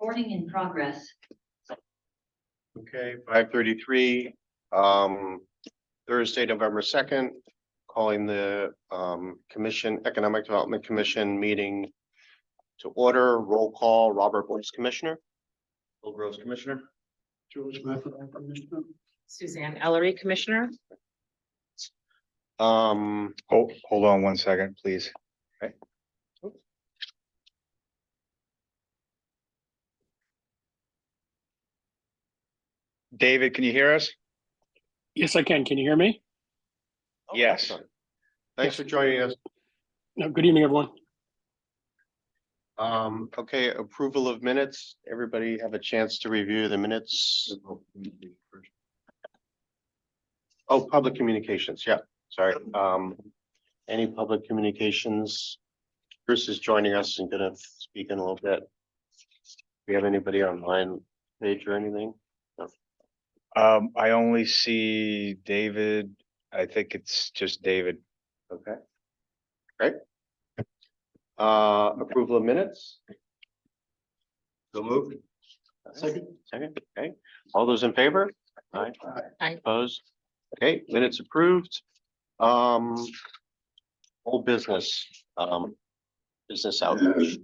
Recording in progress. Okay, 5:33, Thursday, November 2nd, calling the Economic Development Commission meeting to order. Roll call, Robert Boyce, Commissioner. Bill Gross, Commissioner. George Method, Commissioner. Suzanne Ellery, Commissioner. Um, Hold on one second, please. Okay. David, can you hear us? Yes, I can. Can you hear me? Yes. excellent. Thanks for joining us. No, good evening, everyone. Okay, approval of minutes. Everybody have a chance to review the minutes. Oh, public communications. Yeah, sorry. Any public communications? Bruce is joining us and gonna speak in a little bit. Do we have anybody online page or anything? I only see David. I think it's just David. Okay. Great. Approval of minutes? So moved. Second, okay. All those in favor? Aye. Aye. Opposed? Okay, minutes approved. Whole business, business outreach.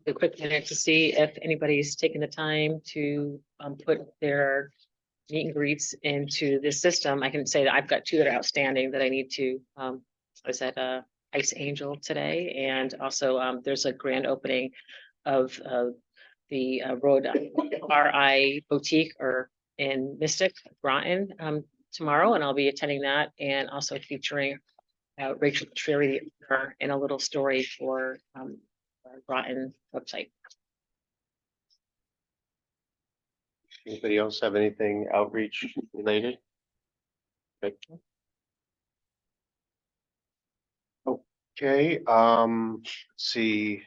A quick minute to see if anybody's taken the time to put their meet and greets into this system. I can say that I've got two that are outstanding that I need to, I was at Ice Angel today, and also there's a grand opening of the Road RI Boutique or in Mystic, Groton, tomorrow, and I'll be attending that and also featuring Rachel Treary in a little story for our Groton website. Anybody else have anything outreach related? Okay. Okay, let's see,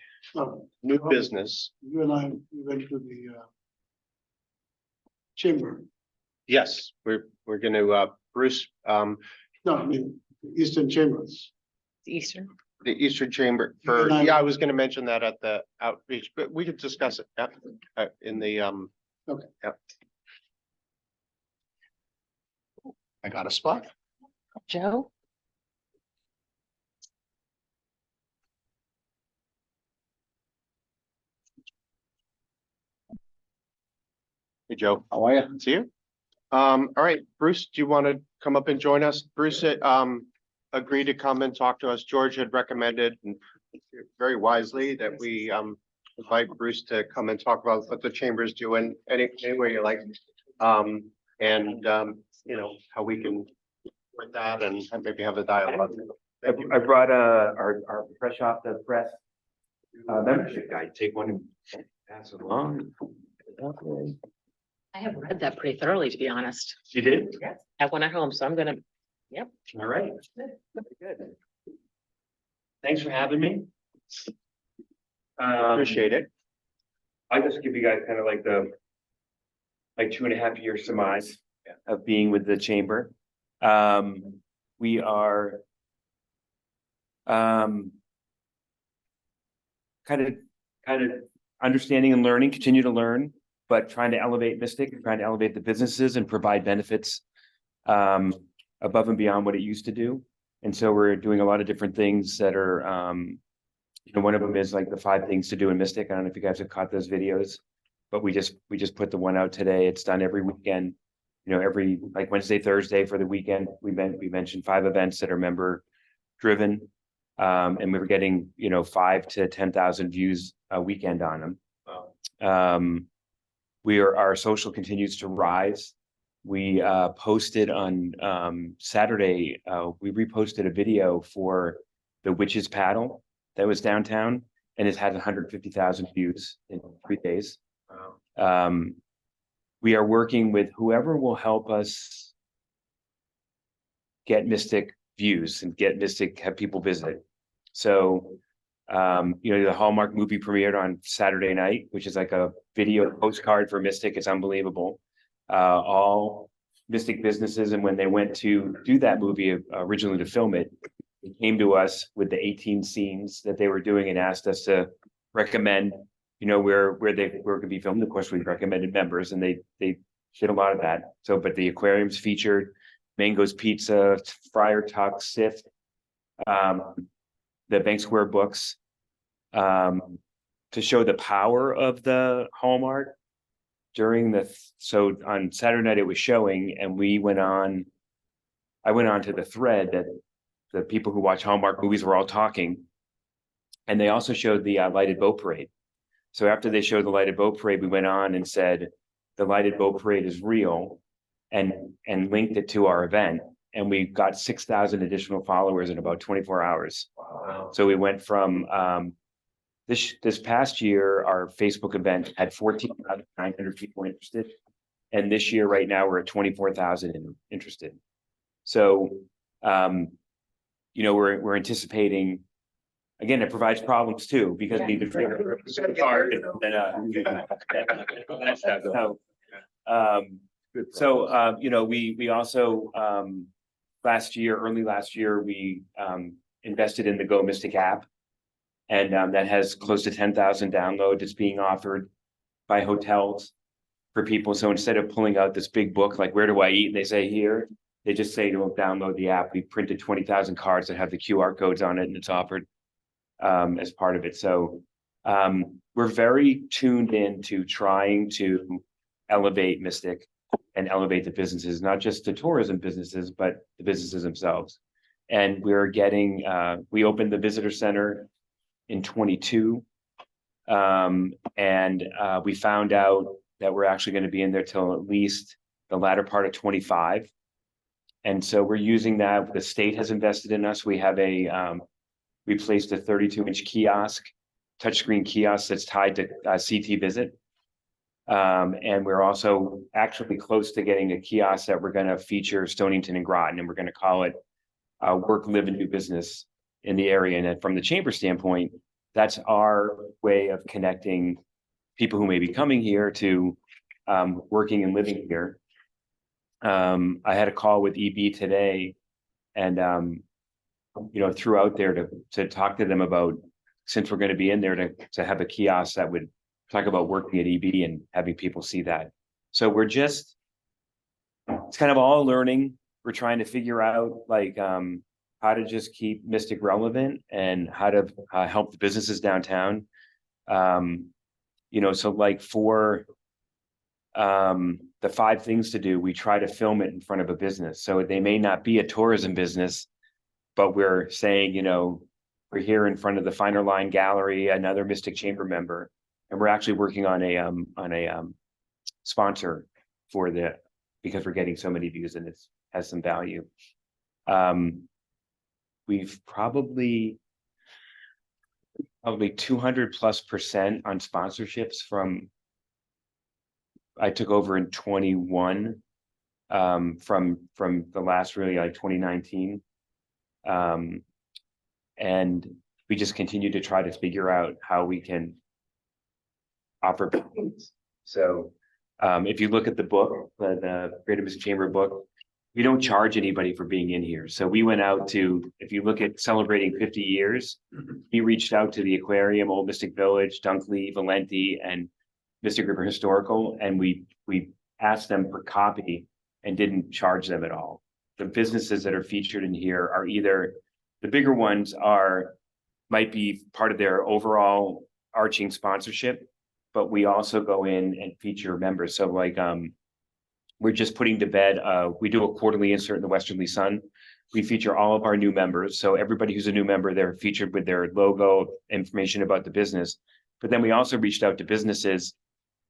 new business. You and I, we went to the chamber. Yes, we're gonna, Bruce, No, I mean, Eastern Chambers. Eastern. the Eastern Chamber for, And I- yeah, I was gonna mention that at the outreach, but we could discuss it, yeah, in the, Okay. Yeah. I got a spot. Joe? Hey, Joe. How are you? See you. All right, Bruce, do you want to come up and join us? Bruce, agreed to come and talk to us. George had recommended and very wisely that we, invite Bruce to come and talk about what the chamber is doing any way you like. You know, how we can with that and maybe have a dialogue. I brought our fresh off the press membership guide. Take one and pass it along. I have read that pretty thoroughly, to be honest. You did? Yes. I have one at home, so I'm gonna, yep. All right. Good. Thanks for having me. Appreciate it. I just give you guys kind of like the 2.5 year surmise of being with the chamber. We are kind of understanding and learning, continue to learn, but trying to elevate Mystic, trying to elevate the businesses and provide benefits above and beyond what it used to do. And so we're doing a lot of different things that are, one of them is like the 5 things to do in Mystic. I don't know if you guys have caught those videos, but we just put the one out today. It's done every weekend, every like Wednesday, Thursday for the weekend. We mentioned 5 events that are member driven. And we were getting, 5 to 10,000 views a weekend on them. Wow. Our social continues to rise. We posted on Saturday, we reposted a video for the Witches Paddle that was downtown, and it's had 150,000 views in 3 days. Wow. We are working with whoever will help us get Mystic views and have people visit. So, the Hallmark movie premiered on Saturday night, which is like a video postcard for Mystic. It's unbelievable. All Mystic businesses, and when they went to do that movie originally to film it, they came to us with the 18 scenes that they were doing and asked us to recommend, where where it could be filmed. Of course, we recommended members and they did a lot of that. So, but the aquarium's featured, Mango's Pizza, Friar Tuck, Sif, the Bank Square books, to show the power of the Hallmark during so on Saturday night it was showing, and I went on to the thread that the people who watch Hallmark movies were all talking, and they also showed the lighted boat parade. So after they showed the lighted boat parade, we went on and said the lighted boat parade is real, and linked it to our event, and we got 6,000 additional followers in about 24 hours. Wow. So we went from this past year, our Facebook event had 14,900 people interested, and this year, right now, we're at 24,000 interested. So, we're anticipating. Again, it provides problems too, because we need to we also early last year, we invested in the Go Mystic app. And that has close to 10,000 downloads. It's being offered by hotels for people. So instead of pulling out this big book, like where do I eat? And they say here, they just say to download the app. We printed 20,000 cards that have the QR codes on it, and it's offered as part of it. So we're very tuned in to trying to elevate Mystic and elevate the businesses, not just the tourism businesses, but the businesses themselves. And we're getting, we opened the visitor center in 22. We found out that we're actually going to be in there till at least the latter part of 25. And so we're using that. The state has invested in us. We have we placed a 32-inch kiosk, touchscreen kiosk that's tied to CT Visit. And we're also actually close to getting a kiosk that we're going to feature Stonington and Groton, and we're going to call it Work, Live, and Do Business in the area. And from the chamber standpoint, that's our way of connecting people who may be coming here to working and living here. I had a call with EB today, and threw out there to talk to them about, since we're going to be in there, to have a kiosk that would talk about working at EB and having people see that. So it's kind of all learning. We're trying to figure out how to just keep Mystic relevant and how to help the businesses downtown. So for the 5 things to do, we try to film it in front of a business. So they may not be a tourism business, but we're saying, we're here in front of the Finer Line Gallery, another Mystic Chamber member, and we're actually working on a sponsor because we're getting so many views and it has some value. We've probably 200+% on sponsorships from, I took over in 21, from the last really 2019. And we just continue to try to figure out how we can offer things. So if you look at the book, the Greater Mystic Chamber book, we don't charge anybody for being in here. So we went out if you look at celebrating 50 years, we reached out to the aquarium, Old Mystic Village, Dunkley, Valenti, and Mystic River Historical, and we asked them for copy and didn't charge them at all. The businesses that are featured in here are either, the bigger ones might be part of their overall arching sponsorship, but we also go in and feature members. So we're just putting to bed, we do a quarterly insert in the Westerly Sun. We feature all of our new members. So everybody who's a new member, they're featured with their logo, information about the business. But then we also reached out to businesses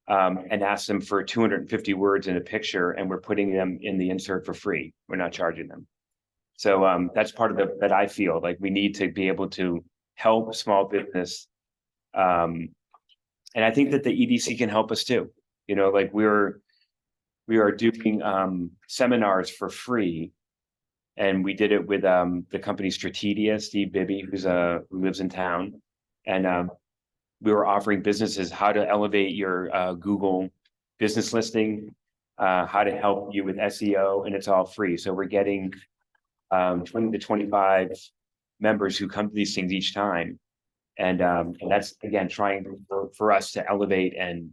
and asked them for 250 words in a picture, and we're putting them in the insert for free. We're not charging them. So that's part of that I feel like we need to be able to help small business. And I think that the EDC can help us too. We are doing seminars for free, and we did it with the company Strategia, Steve Bibby, who lives in town, and we were offering businesses how to elevate your Google business listing, how to help you with SEO, and it's all free. So we're getting 20 to 25 members who come to these things each time, And that's again, trying for us to elevate and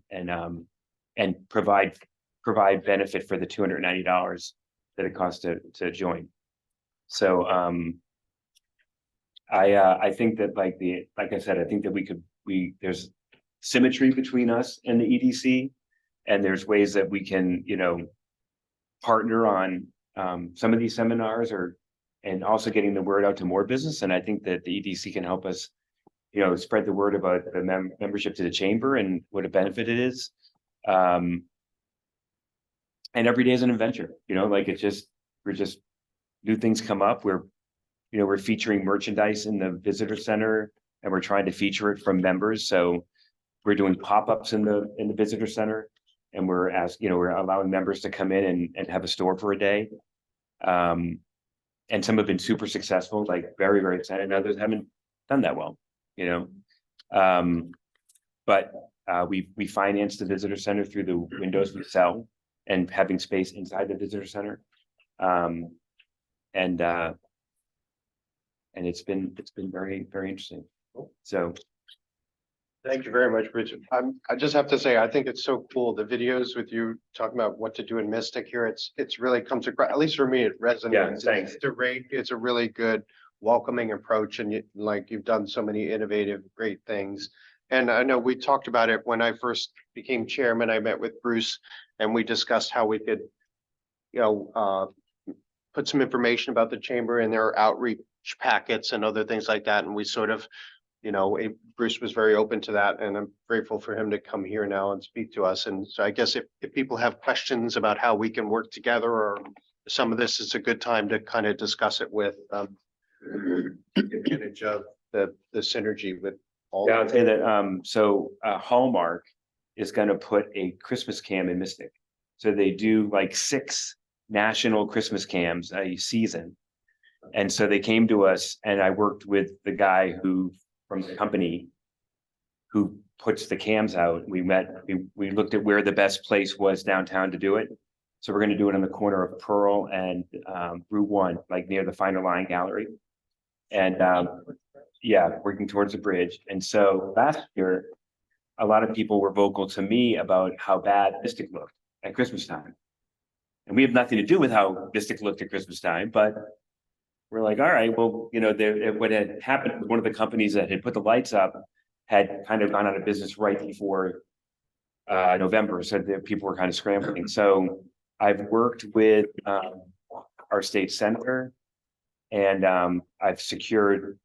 provide benefit for the $290 that it costs to join. So, I think that like I said, I think that there's symmetry between us and the EDC. And there's ways that we can, partner on, some of these seminars and also getting the word out to more business. And I think that the EDC can help us, spread the word about the membership to the chamber and what a benefit it is. And every day is an adventure, like new things come up. We're featuring merchandise in the visitor center and we're trying to feature it from members. So we're doing pop-ups in the visitor center and we're allowing members to come in and have a store for a day. And some have been super successful, like very, very excited. And others haven't done that well, but we finance the visitor center through the windows we sell and having space inside the visitor center. And it's been very, very interesting. So Thank you very much, Bridget. I just have to say, I think it's so cool. The videos with you talking about what to do in Mystic here, it's really comes across, at least for me, it resonates. Yeah, thanks. It's a really good welcoming approach and you've done so many innovative, great things. And I know we talked about it when I first became chairman. I met with Bruce and we discussed how we could, put some information about the chamber and their outreach packets and other things like that. And we sort of, Bruce was very open to that and I'm grateful for him to come here now and speak to us. And so I guess if people have questions about how we can work together or some of this is a good time to kind of discuss it with advantage of the synergy with all. yeah, I'll say that, Hallmark is gonna put a Christmas cam in Mystic. So they do like 6 national Christmas cams a season. And so they came to us and I worked with the guy from the company who puts the cams out. We looked at where the best place was downtown to do it. So we're going to do it on the corner of Pearl and Route 1, like near the Finer Line Gallery. And working towards the bridge. And so last year, a lot of people were vocal to me about how bad Mystic looked at Christmas time. And we have nothing to do with how Mystic looked at Christmas time, but we're like, all right, well, what had happened with one of the companies that had put the lights up had kind of gone out of business right before November. So the people were kind of scrambling. So I've worked with our state senator and I've secured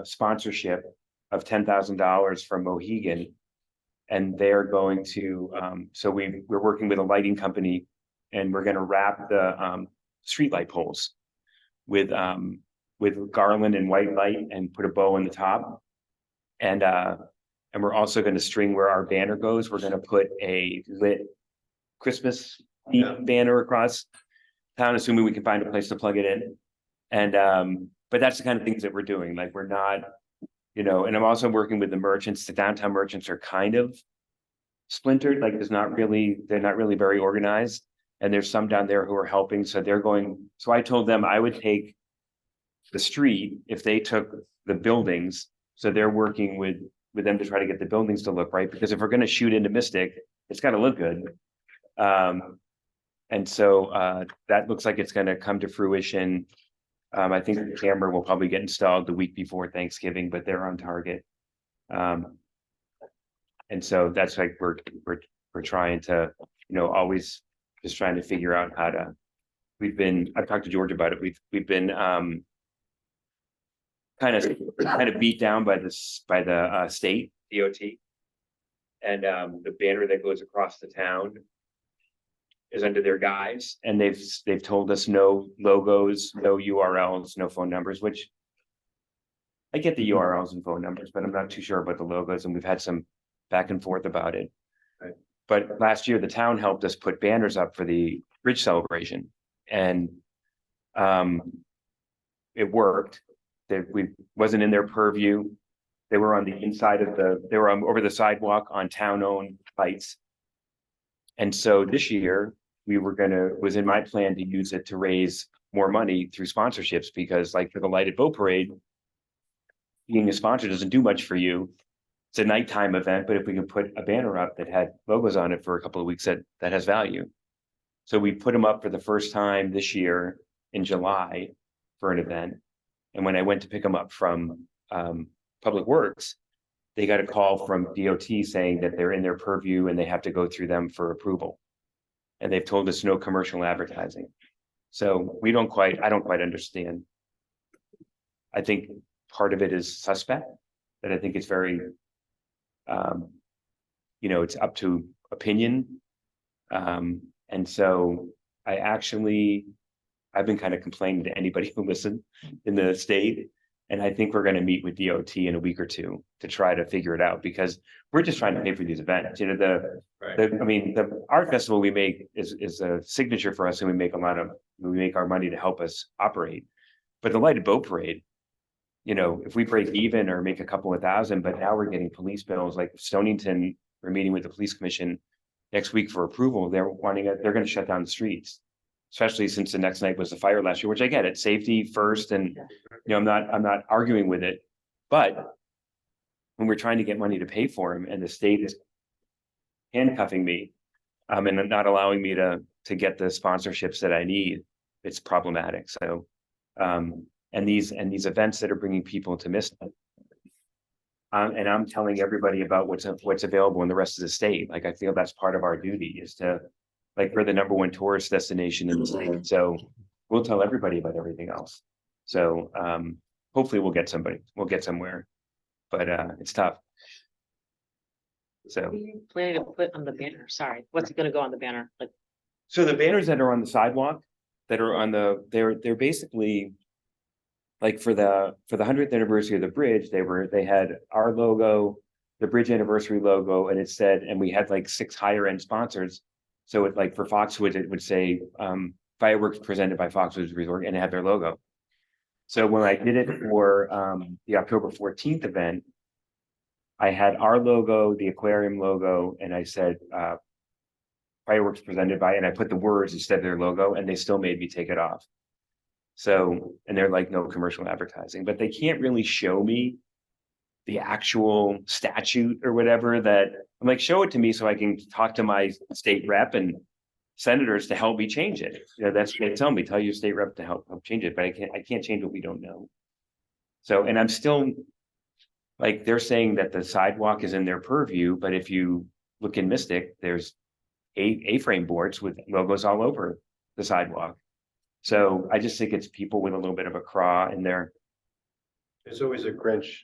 sponsorship of $10,000 from Mohegan. And they're going to, so we're working with a lighting company and we're going to wrap the streetlight poles with garland and white light and put a bow on the top. And we're also going to string where our banner goes. We're going to put a lit Christmas banner across town, assuming we can find a place to plug it in. And but that's the kind of things that we're doing. Like we're not, and I'm also working with the merchants. The downtown merchants are kind of splintered. Like they're not really very organized. And there's some down there who are helping. So so I told them I would take the street if they took the buildings. So they're working with them to try to get the buildings to look right. Because if we're going to shoot into Mystic, it's got to look good. And so that looks like it's going to come to fruition. I think the camera will probably get installed the week before Thanksgiving, but they're on target. And so that's like we're trying to, always just trying to figure out how to. I've talked to George about it. We've been kind of beat down by the state DOT, and the banner that goes across the town is under their guise, and they've told us no logos, no URLs, no phone numbers, which I get the URLs and phone numbers, but I'm not too sure about the logos, and we've had some back and forth about it. Right. But last year, the town helped us put banners up for the bridge celebration, and it worked. We wasn't in their purview. They were on the inside of they were over the sidewalk on town-owned lights. And so this year, was in my plan to use it to raise more money through sponsorships, because like for the lighted boat parade, being a sponsor doesn't do much for you. It's a nighttime event, but if we can put a banner up that had logos on it for a couple of weeks, that has value. So we put them up for the first time this year in July for an event. And when I went to pick them up from Public Works, they got a call from DOT saying that they're in their purview and they have to go through them for approval. And they've told us no commercial advertising. So I don't quite understand. I think part of it is suspect, that I think it's very, it's up to opinion. And so I've been kind of complaining to anybody who listened in the state. And I think we're going to meet with DOT in a week or two to try to figure it out, because we're just trying to pay for these events. The art festival we make is a signature for us, and we make our money to help us operate. But the lighted boat parade, if we break even or make a couple of thousand, but now we're getting police bills like Stonington, we're meeting with the police commission next week for approval. They're going to shut down the streets, especially since the next night was the fire last year, which I get it, safety first. And, I'm not arguing with it, but when we're trying to get money to pay for them and the state is handcuffing me, and not allowing me to get the sponsorships that I need, it's problematic. So, and these events that are bringing people to Mystic, and I'm telling everybody about what's available in the rest of the state. Like, I feel that's part of our duty, is to, like, we're the #1 tourist destination in the state. So we'll tell everybody about everything else. So hopefully we'll get somewhere, but it's tough. So What are you planning to put on the banner? Sorry, what's going to go on the banner? Like, so the banners that are on the sidewalk, that are on they're basically like for the 100th anniversary of the bridge, they had our logo, the bridge anniversary logo, and it said, and we had like 6 higher end sponsors. So it, like for Foxwoods, it would say fireworks presented by Foxwoods Resort, and it had their logo. So when I did it for the October 14th event, I had our logo, the aquarium logo, and I said fireworks presented by, and I put the words instead of their logo, and they still made me take it off. So, and they're like, no commercial advertising, but they can't really show me the actual statute or whatever. That I'm like, show it to me so I can talk to my state rep and senators to help me change it. That's what they tell me, tell your state rep to help change it, but I can't change what we don't know. So, and I'm still, like, they're saying that the sidewalk is in their purview, but if you look in Mystic, there's A-frame boards with logos all over the sidewalk. So I just think it's people with a little bit of a craw in there. There's always a Grinch.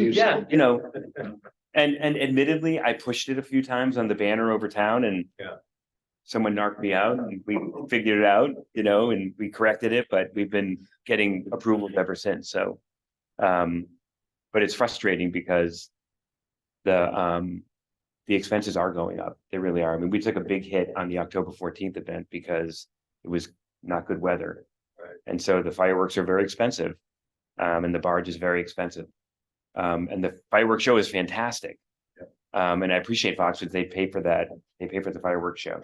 Yeah, and admittedly, I pushed it a few times on the banner over town, and someone narked me out, and we figured it out, and we corrected it, but we've been getting approval ever since. So, but it's frustrating because the expenses are going up. They really are. I mean, we took a big hit on the October 14th event because it was not good weather. Right. And so the fireworks are very expensive. And the barge is very expensive. And the fireworks show is fantastic. And I appreciate Foxwoods, they pay for that. They pay for the fireworks show.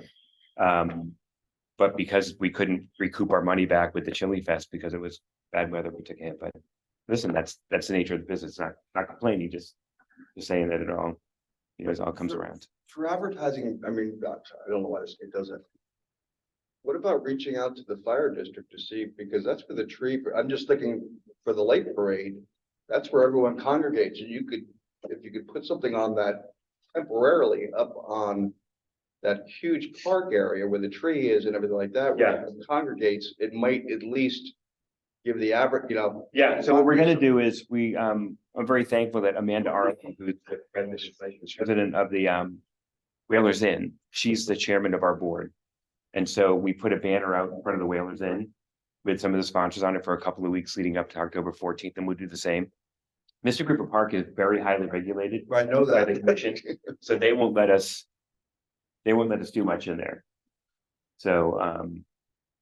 But because we couldn't recoup our money back with the Chili Fest because it was bad weather, we took a hit. But listen, that's the nature of the business. Not complaining, just saying that it all, it all comes around. For advertising, I mean, I don't know why the state does it. What about reaching out to the fire district to see, because that's for the tree, I'm just thinking for the lake parade, that's where everyone congregates, and if you could put something on that temporarily up on that huge park area where the tree is and everything like that, where everyone congregates, it might at least give the average, Yeah, so what we're gonna do is I'm very thankful that Amanda Arlen, who's the president of the Whalers Inn, she's the chairman of our board. And so we put a banner out in front of the Whalers Inn with some of the sponsors on it for a couple of weeks leading up to October 14th, and we'll do the same. Mr. Cooper Park is very highly regulated. I know by that. the commission, so they won't let us do much in there. So,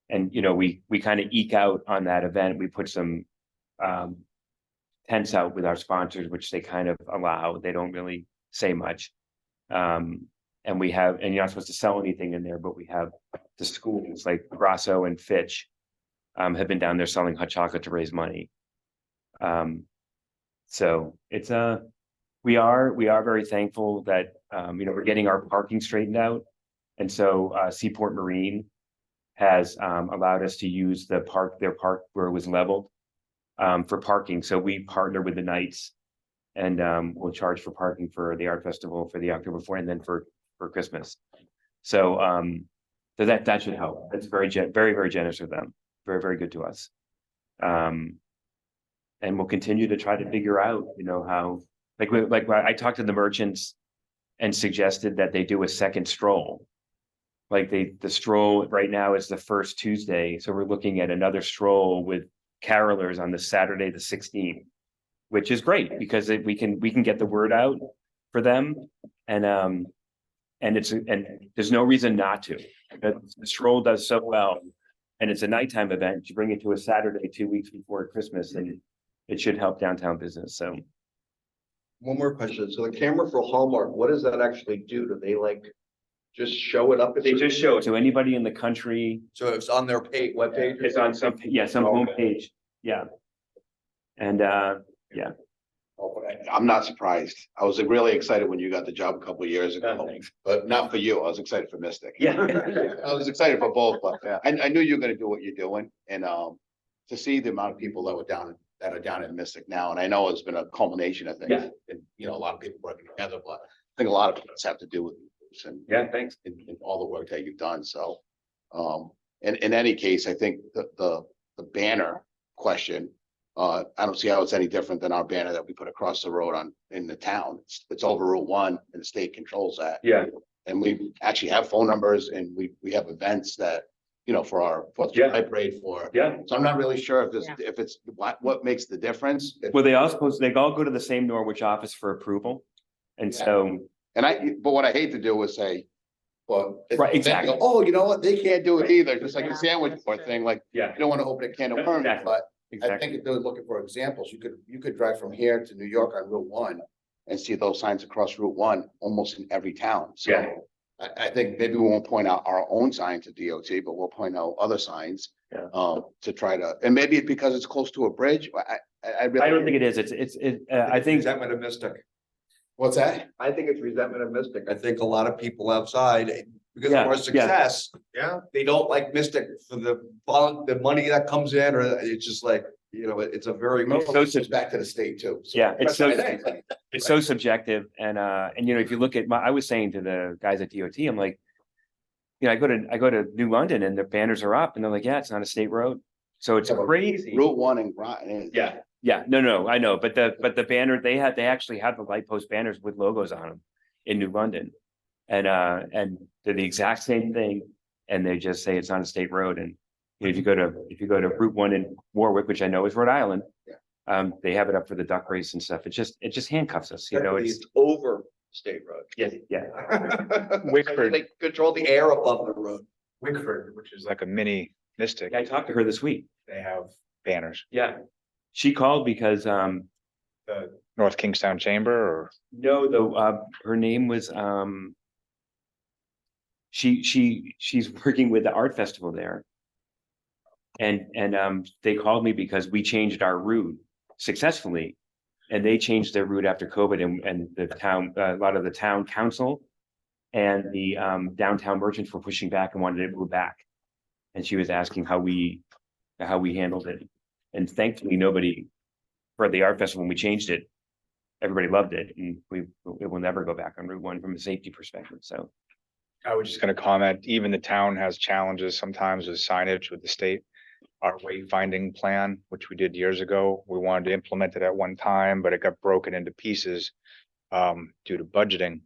and we kind of eke out on that event. We put some tents out with our sponsors, which they kind of allow. They don't really say much. And you're not supposed to sell anything in there, but we have the schools like Grasso and Fitch have been down there selling hot chocolate to raise money. So it's we are very thankful that, we're getting our parking straightened out. And so, Seaport Marine has, allowed us to use their park where it was leveled, for parking. So we partner with the Knights and, we'll charge for parking for the art festival for the October 4th and then for Christmas. So, so that should help. That's very, very generous of them. Very, very good to us. And we'll continue to try to figure out, how, like I talked to the merchants and suggested that they do a second stroll. Like the stroll right now is the first Tuesday, so we're looking at another stroll with carolers on the Saturday, the 16th, which is great because we can get the word out for them, and there's no reason not to. The stroll does so well, and it's a nighttime event. You bring it to a Saturday 2 weeks before Christmas, and it should help downtown business. So One more question. So the camera for Hallmark, what does that actually do? Do they like just show it up? they just show it to anybody in the country. So it's on their webpage? It's on some homepage, yeah. And I'm not surprised. I was really excited when you got the job a couple of years ago, but not for you. I was excited for Mystic. yeah. I was excited for both, but I knew you were gonna do what you're doing, and to see the amount of people that are down in Mystic now, and I know it's been a culmination of things. Yeah. And a lot of people working together, but I think a lot of it have to do with this and Yeah, thanks. and all the work that you've done. So, in any case, I think the banner question, I don't see how it's any different than our banner that we put across the road in the town. It's over Route 1 and the state controls that. Yeah, And we actually have phone numbers and we have events that, for our Fourth of Yeah. July parade for. yeah. So I'm not really sure if Yeah. it's what makes the difference. Well, they all go to the same Norwich office for approval. And so, But what I hate to do is say, well. Right, exactly. Oh, you know what? They can't do it either. Just like the sandwich board thing, like, yeah, you don't want to open a can of worms, Exactly. but I exactly. think if they're looking for examples, you could drive from here to New York on Route 1 and see those signs across Route 1 almost in every town. So Yeah. I think maybe we won't point out our own sign to DOT, but we'll point out other signs. Yeah. To try to, and maybe it's because it's close to a bridge. I really. I don't think it is. I think, Resentment of Mystic. What's that? I think it's resentment of Mystic. I think a lot of people outside, because Yeah, of our yeah. success. Yeah. They don't like Mystic for the money that comes in, or it's just like, it's a very. Goes back to the state too. So Yeah, it's that's what I think. it's so subjective. And if you look at I was saying to the guys at DOT, I'm like, I go to New London and the banners are up and they're like, yeah, it's not a state road. So it's Yeah, but crazy. Route 1 and Groton. Yeah, no, I know, but the banner, they actually have the light post banners with logos on them in New London. And they're the exact same thing, and they just say it's not a state road. And if you go to Route 1 in Warwick, which I know is Rhode Island, they have it up for the duck race and stuff. It just handcuffs us, It's over state road. yeah. Wickford. They control the air above the road. Wickford, which is like a mini Mystic, I talked to her this week. they have banners. Yeah. She called because, The North Kingstown Chamber or no, her name was, she's working with the art festival there. And they called me because we changed our route successfully. And they changed their route after COVID and the town, a lot of the town council and the downtown merchants were pushing back and wanted it to move back. And she was asking how we handled it. And thankfully, nobody, for the art festival, when we changed it, everybody loved it. And it will never go back on Route 1 from a safety perspective. So, I was just gonna comment, even the town has challenges sometimes with signage with the state. Our wayfinding plan, which we did years ago, we wanted to implement it at one time, but it got broken into pieces due to budgeting.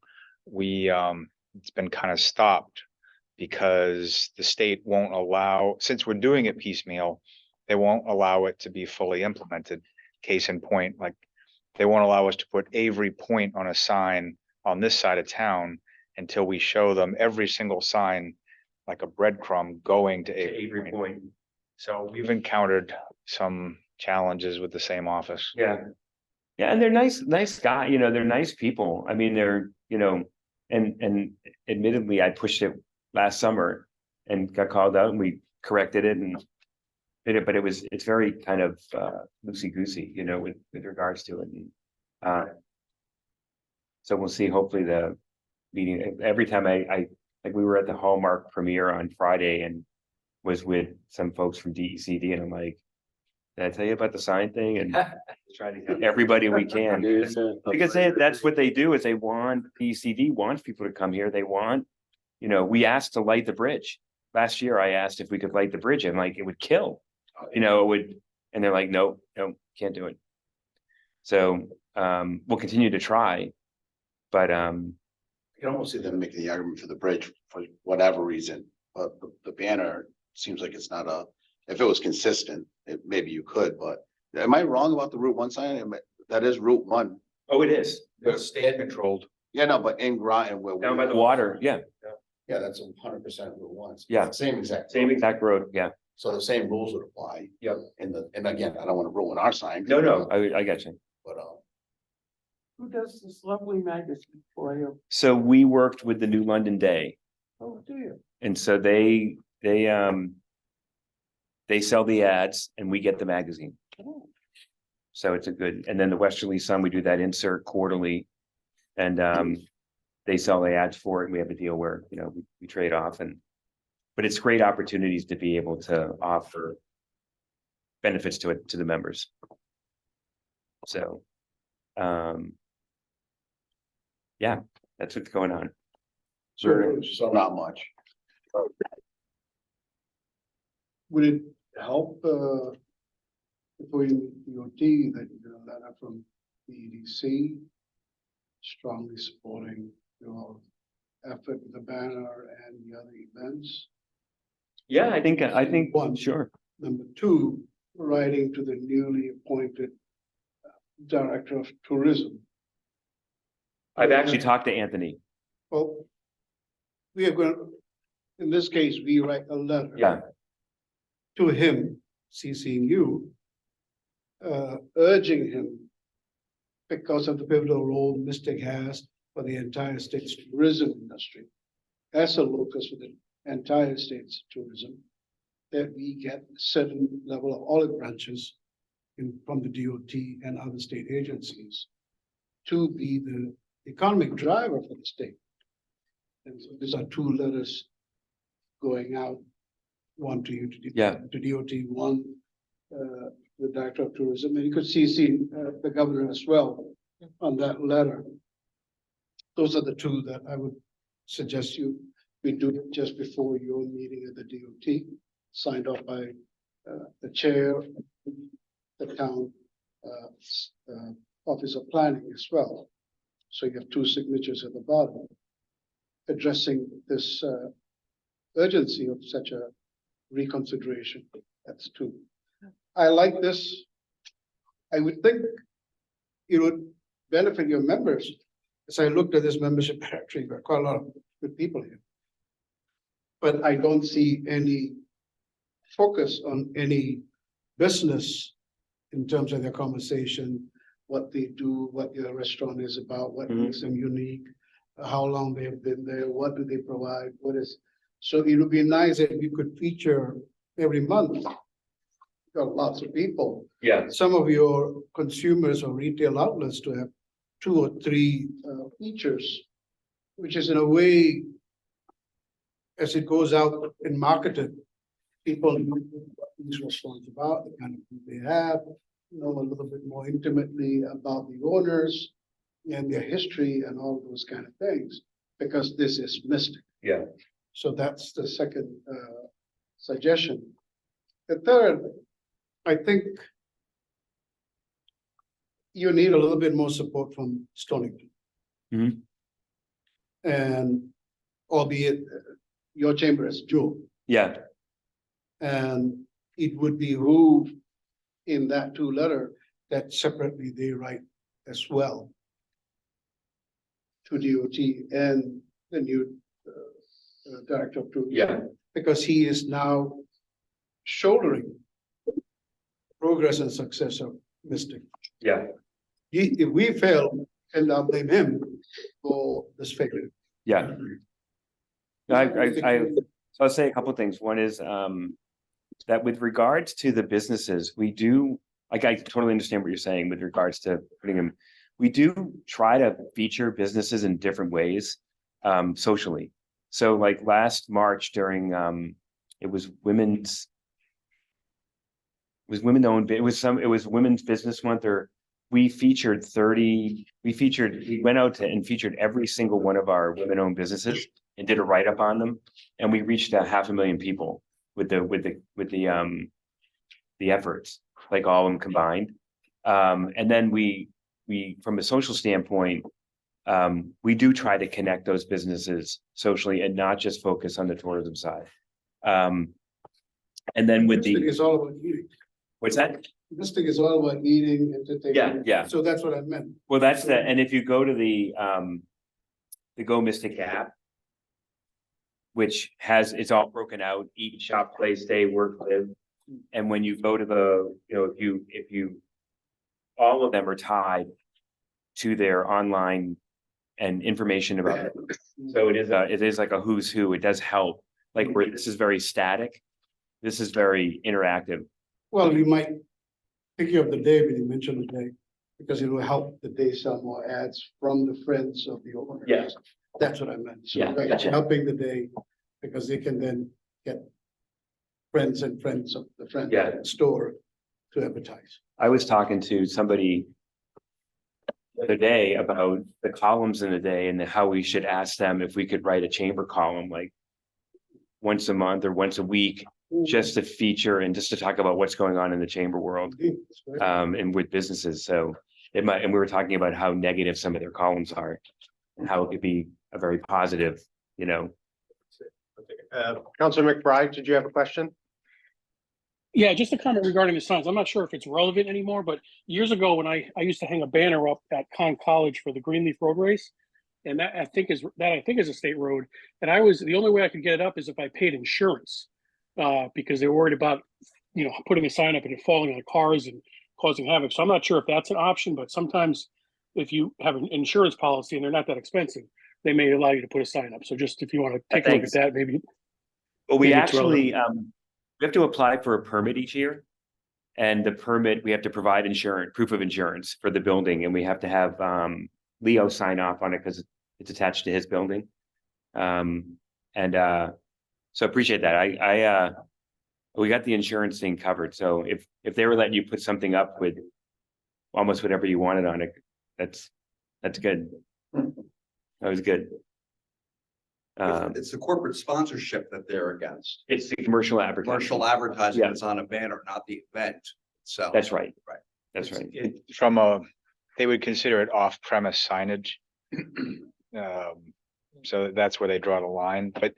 It's been kind of stopped because the state won't allow, since we're doing it piecemeal, they won't allow it to be fully implemented. Case in point, like they won't allow us to put Avery Point on a sign on this side of town until we show them every single sign like a breadcrumb going to Avery Point. So we've encountered some challenges with the same office. yeah. Yeah, and they're nice guy, they're nice people. I mean, they're, and admittedly, I pushed it last summer and got called out and we corrected it and But it's very kind of loosey goosey, you know, with regards to it. And, so we'll see, hopefully the meeting, every time like we were at the Hallmark premiere on Friday and was with some folks from DECD and I'm like, did I tell you about the sign thing? And try to get everybody we can. Because that's what they do is they want, DECD wants people to come here. They want, you know, we asked to light the bridge. Last year I asked if we could light the bridge and like it would kill, you know, it would, and they're like, no, can't do it. So we'll continue to try, but You can almost see them making the argument for the bridge for whatever reason, but the banner seems like it's not if it was consistent, maybe you could, but am I wrong about the Route 1 sign? That is Route 1. oh, it is It's stand controlled. Yeah, no, but in Groton where. down by the water. Yeah, Yeah, that's 100% Route 1. Yeah. Same exact. same exact road. Yeah, So the same rules would apply. Yep. And again, I don't want to ruin our sign. no, I got you. But, Who does this lovely magazine for you? So we worked with the New London Day, Oh, do you? and so they sell the ads and we get the magazine. Oh, So it's a good, and then the Westerly Sun, we do that insert quarterly. And they sell the ads for it, and we have a deal where, you know, we trade off but it's great opportunities to be able to offer benefits to the members. So, yeah, that's what's going on. so not much. Would it help, between DOT that you get a letter from the EDC strongly supporting your effort with the banner and the other events? Yeah, I think, One. sure. Number two, writing to the newly appointed Director of Tourism. I've actually talked to Anthony. Well, we are going, in this case, we write a letter. Yeah, To him, CCing you, urging him, because of the pivotal role Mystic has for the entire state's tourism industry, as a locus for the entire state's tourism, that we get a certain level of olive branches from the DOT and other state agencies to be the economic driver for the state. And so these are two letters going out, one to you, to DOT, one the Director of Tourism, and you could CC the governor as well on that letter. Those are the two that I would suggest we do just before your meeting at the DOT, signed off by the chair, the town Office of Planning as well. So you have two signatures at the bottom addressing this urgency of such a reconsideration. That's two. I like this. I would think it would benefit your members. As I looked at this membership directory, there are quite a lot of good people here. But I don't see any focus on any business in terms of their conversation, what they do, what their restaurant is about, what makes them unique, how long they have been there, what do they provide, what is. So it would be nice if you could feature every month. Got lots of people. yeah, Some of your consumers or retail outlets to have 2 or 3 features, which is in a way, as it goes out and marketed, people know what these restaurants about, the kind of food they have, know a little bit more intimately about the owners and their history and all those kind of things, because this is Mystic. yeah. So that's the second suggestion. The third, I think you need a little bit more support from Stonington. Mhm. And albeit your chamber is Joe, Yeah, and it would behoove in that 2 letter that separately they write as well to DOT and the new Director of Tourism. Yeah. Because he is now shouldering progress and success of Mystic. yeah, If we fail, and I'll blame him for this failure. yeah. So I'll say a couple of things. One is, that with regards to the businesses, we do, like, I totally understand what you're saying with regards to putting them. We do try to feature businesses in different ways, socially. So like last March during, it was women's, it was women owned, it was Women's Business Month, or we went out and featured every single one of our women owned businesses and did a write up on them. And we reached 500,000 people with the efforts, like all of them combined. And then we, from a social standpoint, we do try to connect those businesses socially and not just focus on the tourism side. And then with Mystic the, is all about eating. what's that? Mystic is all about eating, entertainment. Yeah. So that's what I meant. Well, that's the, and if you go to the Go Mystic app, which has, it's all broken out, eat, shop, play, stay, work, live. And when you go to the, if you, all of them are tied to their online and information about it. So it is like a who's who. It does help. Like where this is very static, this is very interactive. Well, you might think of the day when you mention the day, because it will help the day sell more ads from the friends of the owner. Yeah. That's what I meant. So Yeah, like gotcha. helping the day, because they can then get friends and friends of the friend Yeah. store to advertise. I was talking to somebody the other day about the columns in the day and how we should ask them if we could write a chamber column like once a month or once a week, just to feature and just to talk about what's going on in the chamber world, Indeed, that's right. and with businesses. So it might, and we were talking about how negative some of their columns are and how it could be a very positive, Councilor McBride, did you have a question? Yeah, just a comment regarding the signs. I'm not sure if it's relevant anymore, but years ago when I used to hang a banner up at Conn College for the Greenleaf Road Race. And that I think is a state road. And the only way I could get it up is if I paid insurance. Because they were worried about, putting a sign up and it falling on cars and causing havoc. So I'm not sure if that's an option, but sometimes if you have an insurance policy and they're not that expensive, they may allow you to put a sign up. So just if you want to take a look at that, maybe. Well, we Maybe it's actually, we have to apply for a permit each year. And the permit, we have to provide proof of insurance for the building, and we have to have Leo sign off on it because it's attached to his building. So appreciate that. We got the insurance thing covered. So if they were letting you put something up with almost whatever you wanted on it, that's good. That was good. It's the corporate sponsorship that they're against. It's the commercial advertising. Commercial advertising Yeah. that's on a banner, not the event itself. That's right. Right. That's right. They would consider it off-premise signage. So that's where they draw the line, but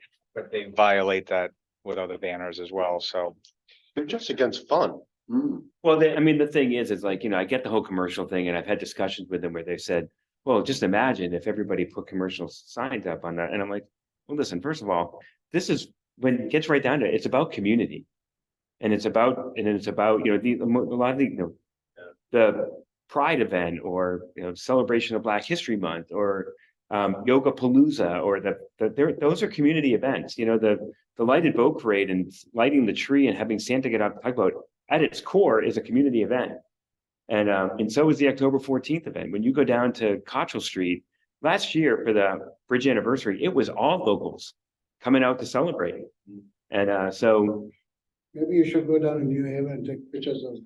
they violate that with other banners as well, so. They're just against fun. Well, the thing is like, I get the whole commercial thing, and I've had discussions with them where they've said, well, just imagine if everybody put commercial signs up on that. And I'm like, well, listen, first of all, this is, when it gets right down to it, it's about community. And it's about, a lot of the Pride event, or, celebration of Black History Month, or Yoga Palooza, or those are community events. The lighted boat parade and lighting the tree and having Santa get out and talk about, at its core, is a community event. And so is the October 14th event. When you go down to Cottrell Street last year for the bridge anniversary, it was all locals coming out to celebrate. And so Maybe you should go down to New Haven and take pictures of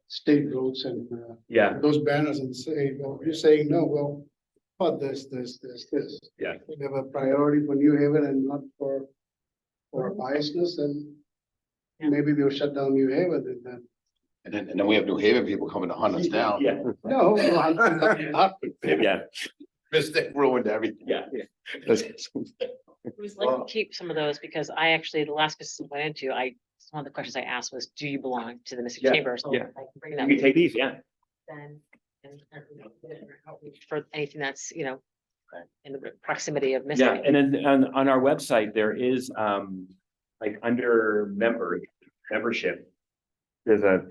state roads and yeah, those banners and say, well, you're saying no, well, but this. Yeah. We have a priority for New Haven and not for biasness, and maybe they'll shut down New Haven and then. And then we have New Haven people coming to hunt us down. yeah, No, yeah, Mystic ruined everything. yeah. We'd like to keep some of those because I actually, the last business I went into, one of the questions I asked was, do you belong to the Mystic Yeah, Chamber? So yeah. I can bring You that can take these, yeah. then. And outreach for anything that's, in the proximity of Mystic. Yeah, and then on our website, there is like under membership, there's a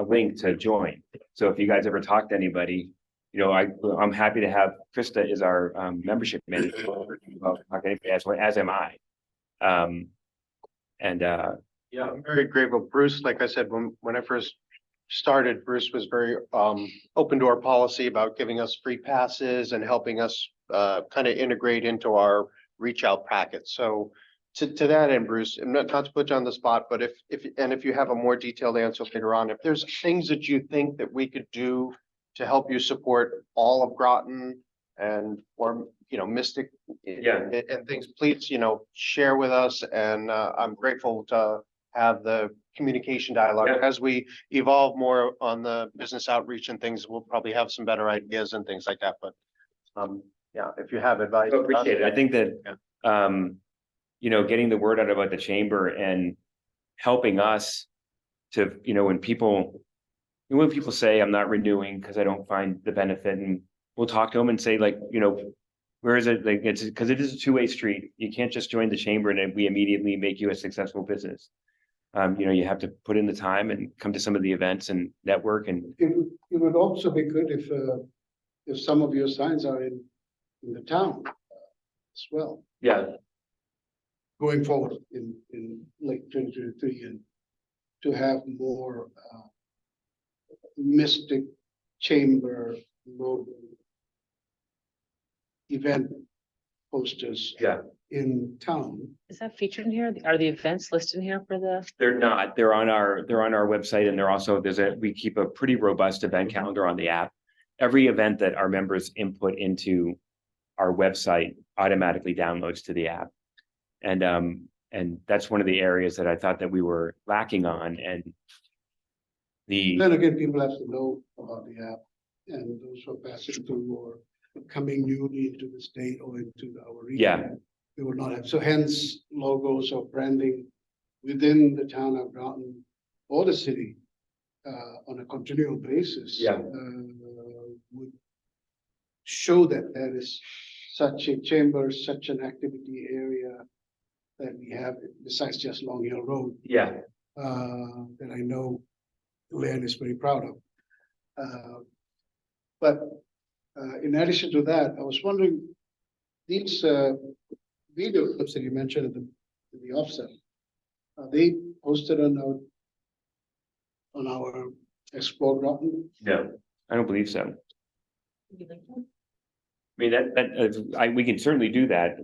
link to join. So if you guys ever talk to anybody, I'm happy to have Krista is our membership manager. Talk to anybody, as am I. Yeah, I'm very grateful. Bruce, like I said, when I first started, Bruce was very open to our policy about giving us free passes and helping us kind of integrate into our reach out packet. So to that end, Bruce, and not to put you on the spot, but if you have a more detailed answer later on, if there's things that you think that we could do to help you support all of Groton and or Mystic and things, please, share with us. And I'm grateful to have the communication dialogue. Yeah. As we evolve more on the business outreach and things, we'll probably have some better ideas and things like that. But yeah, if you have advice. I appreciate it. I think that, getting the word out about the chamber and helping us to, when people say I'm not renewing because I don't find the benefit, and we'll talk to them and say like, where is it? Like, it's because it is a two-way street. You can't just join the chamber and then we immediately make you a successful business. You have to put in the time and come to some of the events and network and. It would also be good if some of your signs are in the town as well, Yeah. going forward in like 2023, and to have more Mystic Chamber logo event posters Yeah. in town. Is that featured in here? Are the events listed in here for the? They're not, they're on our website, and they're also, we keep a pretty robust event calendar on the app. Every event that our members input into our website automatically downloads to the app. And that's one of the areas that I thought that we were lacking on, and Then again, people have to know about the app, and those who are passing through or coming newly into the state or into our region. Yeah. We will not have, so hence logos or branding within the town of Groton or the city on a continual basis. Yeah. Would show that there is such a chamber, such an activity area that we have besides just Long Hill Road, yeah, that I know Luann is very proud of. But in addition to that, I was wondering, these video clips that you mentioned at the offset, are they posted on our Explore Groton? no, I don't believe so. I mean, we can certainly do that.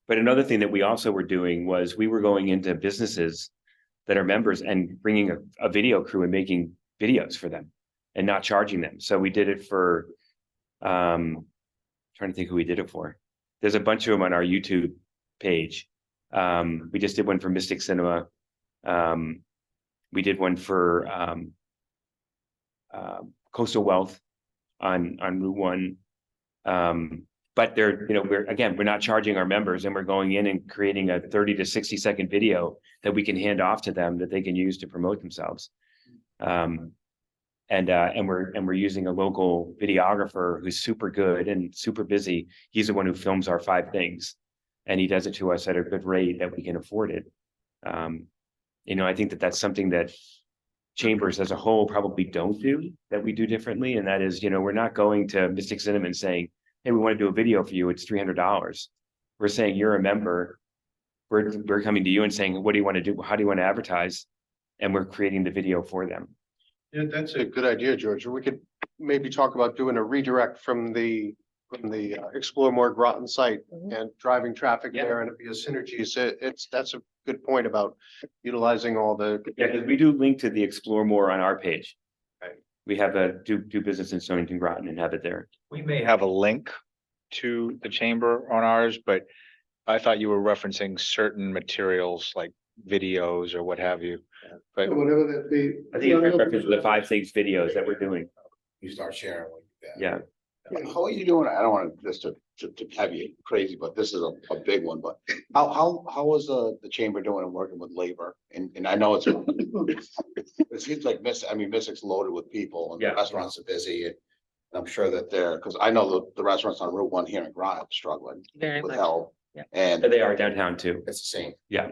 But another thing that we also were doing was we were going into businesses that are members and bringing a video crew and making videos for them and not charging them. So we did it for, trying to think who we did it for. There's a bunch of them on our YouTube page. We just did one for Mystic Cinema. We did one for Coastal Wealth on Route 1. But we're not charging our members, and we're going in and creating a 30 to 60-second video that we can hand off to them that they can use to promote themselves. And we're using a local videographer who's super good and super busy. He's the one who films our 5 things, and he does it to us at a good rate that we can afford it. I think that that's something that chambers as a whole probably don't do, that we do differently. And that is, we're not going to Mystic Cinema and saying, hey, we want to do a video for you. It's $300. We're saying you're a member. We're coming to you and saying, what do you want to do? How do you want to advertise? And we're creating the video for them. Yeah, that's a good idea, George. We could maybe talk about doing a redirect from the Explore More Groton site and driving traffic Yeah. there, and it'd be a synergy. That's a good point about utilizing all the. Yeah, because we do link to the Explore More on our page. Right. We have a do business in Stonington Groton and have it there. We may have a link to the chamber on ours, but I thought you were referencing certain materials like videos or what have you. But Whatever that they. I think it's reference to the 5 things videos that we're doing. You start sharing what you got. Yeah. How are you doing? I don't want just to have you crazy, but this is a big one, but how is the chamber doing and working with labor? And I know it seems like Mystic's loaded with people and Yeah. the restaurants are busy, and I'm sure that because I know the restaurants on Route 1 here in Groton are struggling Very with much. help. Yeah. And They are downtown too. it's the same. Yeah.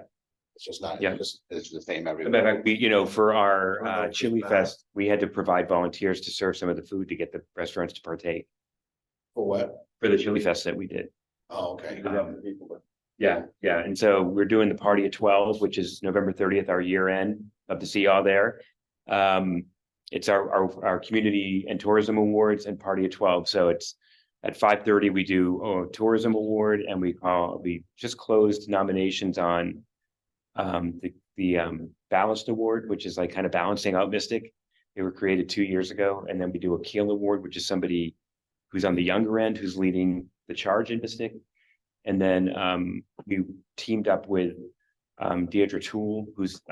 It's just not, Yeah. it's the same Matter of everywhere. fact, we, for our Remote Chili feedback. Fest, we had to provide volunteers to serve some of the food to get the restaurants to partake For what? for the Chili Fest that we did. Oh, okay. Yeah, yeah, and so we're doing the party at 12, which is November 30th, our year end. Love to see y'all there. It's our community and tourism awards and party at 12. So it's at 5:30, we do a tourism award, and we just closed nominations on the Ballast Award, which is like kind of balancing out Mystic. They were created 2 years ago, and then we do a Keel Award, which is somebody who's on the younger end, who's leading the charge in Mystic. And then we teamed up with Deirdre Toole, who's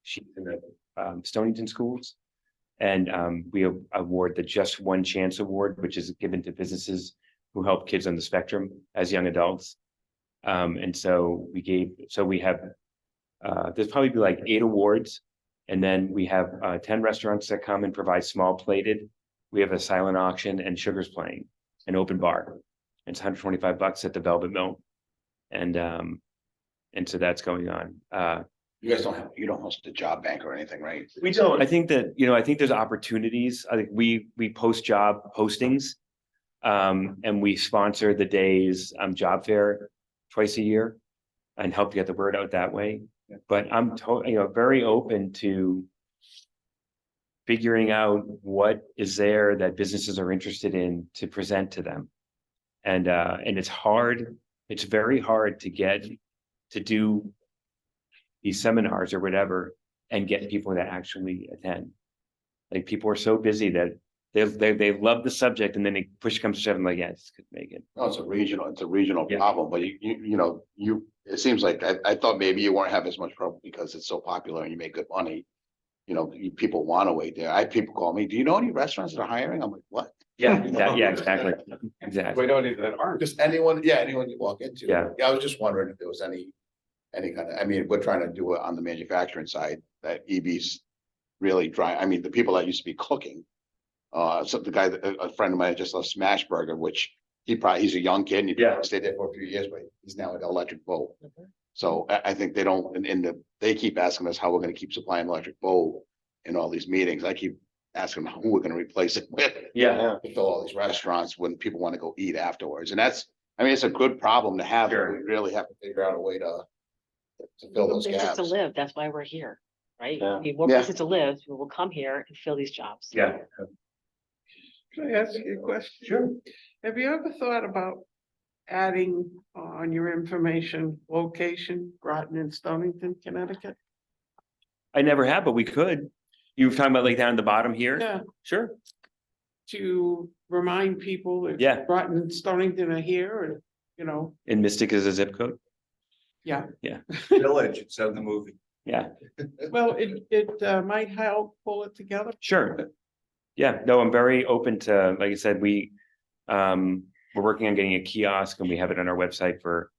she's in the Stonington schools. And we award the Just One Chance Award, which is given to businesses who help kids on the spectrum as young adults. And so we have, there's probably be like 8 awards. And then we have 10 restaurants that come and provide small plated. We have a silent auction and Sugar's playing, an open bar. It's $125 at the Velvet Mill. And so that's going on. You guys you don't host a job bank or anything, right? We don't. I think that, I think there's opportunities. I think we post job postings. And we sponsor the day's job fair twice a year and help get the word out that way. But I'm very open to figuring out what is there that businesses are interested in to present to them. And it's hard. It's very hard to get to do these seminars or whatever and get people to actually attend. Like people are so busy that they love the subject, and then they push comes to shove and like, yeah, just couldn't make it. No, it's a regional Yeah. problem, but it seems like I thought maybe you weren't having as much trouble because it's so popular and you make good money. People want to wait there. I have people call me, do you know any restaurants that are hiring? I'm like, what? Yeah, exactly. We don't even that aren't. Just anyone you walk into. Yeah. I was just wondering if there was any kind of, we're trying to do it on the manufacturing side, that EB's really the people that used to be cooking. So the guy, a friend of mine just left Smash Burger, which he's a young kid and he probably stayed there for a few years, but he's now at Electric Boat. So I think they don't, they keep asking us how we're going to keep supplying Electric Boat in all these meetings. I keep asking them who we're going to replace it with. Yeah. To fill all these restaurants when people want to go eat afterwards. And that's, it's a good problem to have. Sure. We really have to figure out a way to fill those Places gaps. to live, that's why we're here, right? Yeah. We need more Yeah. places to live, we will come here and fill these jobs. Yeah. Can I ask you a question? Sure. Have you ever thought about adding on your information location, Groton and Stonington, Connecticut? I never have, but we could. You were talking about like down at the bottom here? Yeah, Sure. to remind people that Yeah. Groton and Stonington are here and, And Mystic is a zip code? yeah. Village, it said in the movie. Yeah, Well, it might help pull it together. sure. Yeah, no, I'm very open to, like I said, we're working on getting a kiosk and we have it on our website for,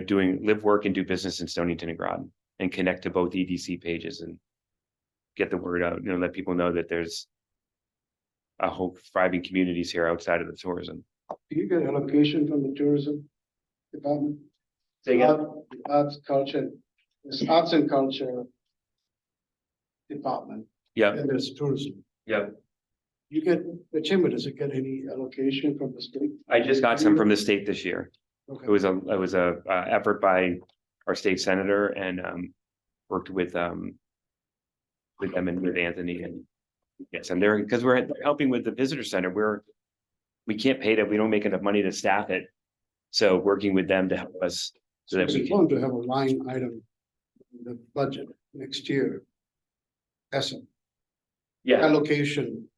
doing live, work and do business in Stonington and Groton and connect to both EDC pages and get the word out, let people know that there's a whole thriving communities here outside of the tourism. Do you get allocation from the tourism department? Say again? Arts, culture, there's arts and culture department, Yeah, and there's tourism. yeah. You get, the chamber, does it get any allocation from the state? I just got some from the state this year. Okay. It was a effort by our state senator and worked with them and with Anthony and yes, and they're because we're helping with the visitor center. We can't pay that. We don't make enough money to staff it. So working with them to help us so that It's we can. important to have a line item in the budget next year. As an Yeah, allocation,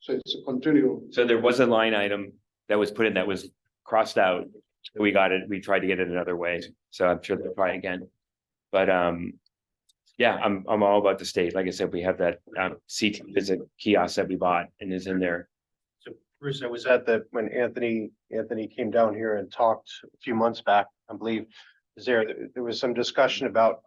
so it's a continual. so there was a line item that was put in that was crossed out. We got it. We tried to get it another way. So I'm sure they'll try again. But yeah, I'm all about the state. Like I said, we have that CT visit kiosk that we bought and is in there. So Bruce, I was at when Anthony came down here and talked a few months back, I believe. There was some discussion about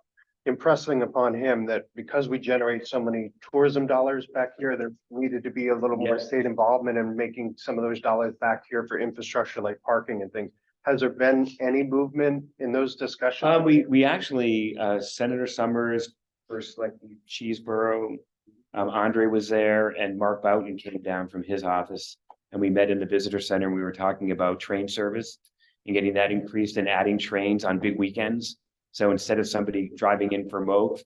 impressing upon him that because we generate so many tourism dollars back here, there needed to be a little more Yeah. state involvement in making some of those dollars back here for infrastructure like parking and things. Has there been any movement in those discussions? We actually, Senator Summers, First Selectman Cheeseborough, Andre was there and Mark Boughton came down from his office. And we met in the visitor center and we were talking about train service and getting that increased and adding trains on big weekends. So instead of somebody driving in from Move,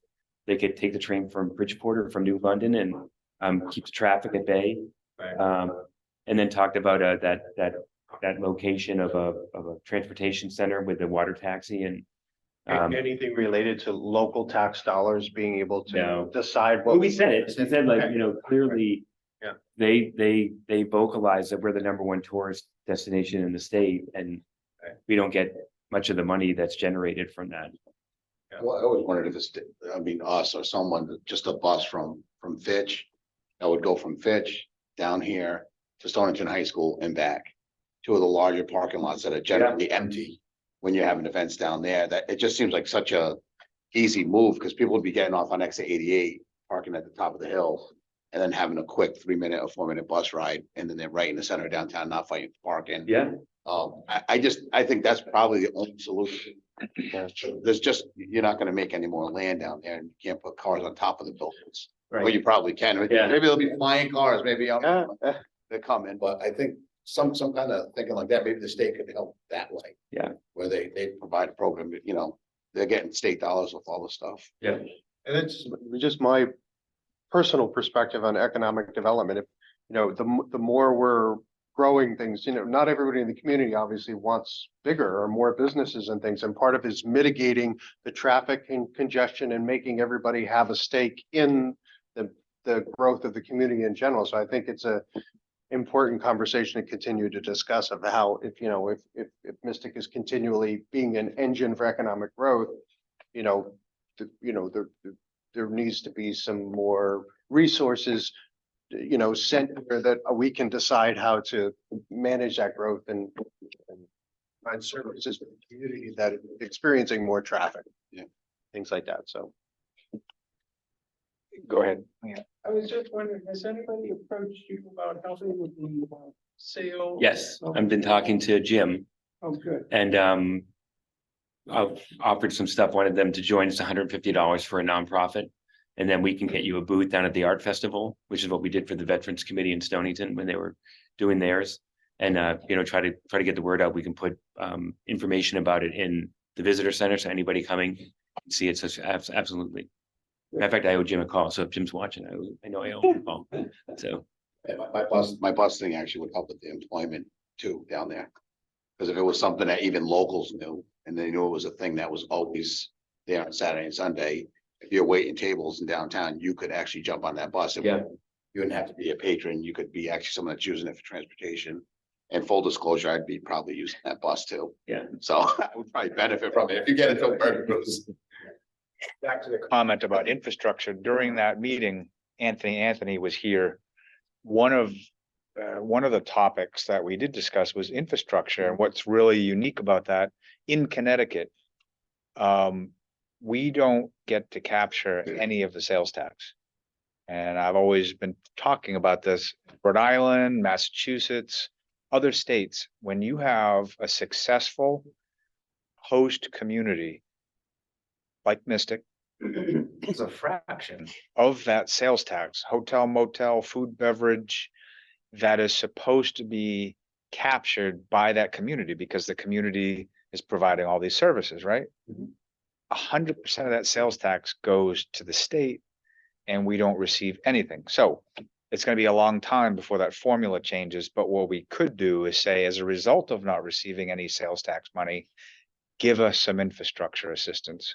they could take the train from Bridgeport or from New London and keep the traffic at bay. And then talked about that location of a transportation center with the water taxi and Anything related to local tax dollars being able to No. decide well, what. we said it. We said like, clearly. Yeah. They vocalize that we're the number one tourist destination in the state and we don't get much of the money that's generated from that. Well, I always wondered if it's, us or someone, just a bus from Fitch. That would go from Fitch down here to Stonington High School and back. Two of the larger parking lots that are generally empty when you're having events down there. That it just seems like such a easy move because people would be getting off on exit 88, parking at the top of the hill, and then having a quick 3-minute or 4-minute bus ride, and then they're right in the center of downtown, not fighting for parking. Yeah. I think that's probably the only solution. There's just, you're not gonna make any more land down there and you can't put cars on top of the buildings. Well, you probably can. Yeah. Maybe there'll be flying cars, maybe Yeah. they're coming, but I think some kind of thinking like that, maybe the state could help that way. Yeah. Where they provide a program, they're getting state dollars with all the stuff. Yeah. And it's just my personal perspective on economic development. If, the more we're growing things, not everybody in the community obviously wants bigger or more businesses and things. And part of it is mitigating the traffic and congestion and making everybody have a stake in the growth of the community in general. So I think it's a important conversation to continue to discuss of how, if Mystic is continually being an engine for economic growth, there needs to be some more resources, sent here that we can decide how to manage that growth and find services for the community that is experiencing more traffic. Yeah. Things like that. So. Go ahead. I was just wondering, has anybody approached you about helping with the sale? Yes, I've been talking to Jim Oh, good. and I've offered some stuff, wanted them to join us $150 for a nonprofit. And then we can get you a booth down at the art festival, which is what we did for the Veterans Committee in Stonington when they were doing theirs. And try to get the word out. We can put information about it in the visitor center, so anybody coming can see it. So absolutely. Matter of fact, I owe Jim a call. So if Jim's watching, I know I owe him a call. So And my bus thing actually would help with the employment too down there. Because if it was something that even locals knew and they knew it was a thing that was always there on Saturday and Sunday, if you're waiting tables in downtown, you could actually jump on that bus. Yeah. You wouldn't have to be a patron. You could be actually someone that's using it for transportation. And full disclosure, I'd be probably using that bus too. Yeah. So I would probably benefit from it if you get into a burger cruise. Back to the comment about infrastructure, during that meeting, Anthony was here. One of the topics that we did discuss was infrastructure, and what's really unique about that in Connecticut. We don't get to capture any of the sales tax. And I've always been talking about this, Rhode Island, Massachusetts, other states, when you have a successful host community like Mystic, it's a fraction of that sales tax, hotel, motel, food, beverage, that is supposed to be captured by that community because the community is providing all these services, right? 100% of that sales tax goes to the state and we don't receive anything. So it's going to be a long time before that formula changes. But what we could do is say, as a result of not receiving any sales tax money, give us some infrastructure assistance,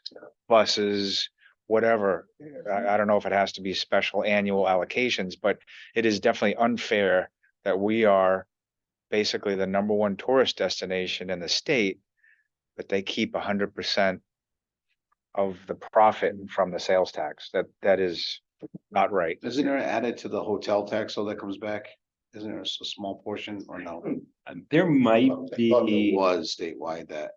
buses, whatever. I don't know if it has to be special annual allocations, but it is definitely unfair that we are basically the #1 tourist destination in the state, but they keep 100% of the profit from the sales tax. That is not right. Isn't there added to the hotel tax so that comes back? Isn't there a small portion or no? there might I thought there be, was statewide that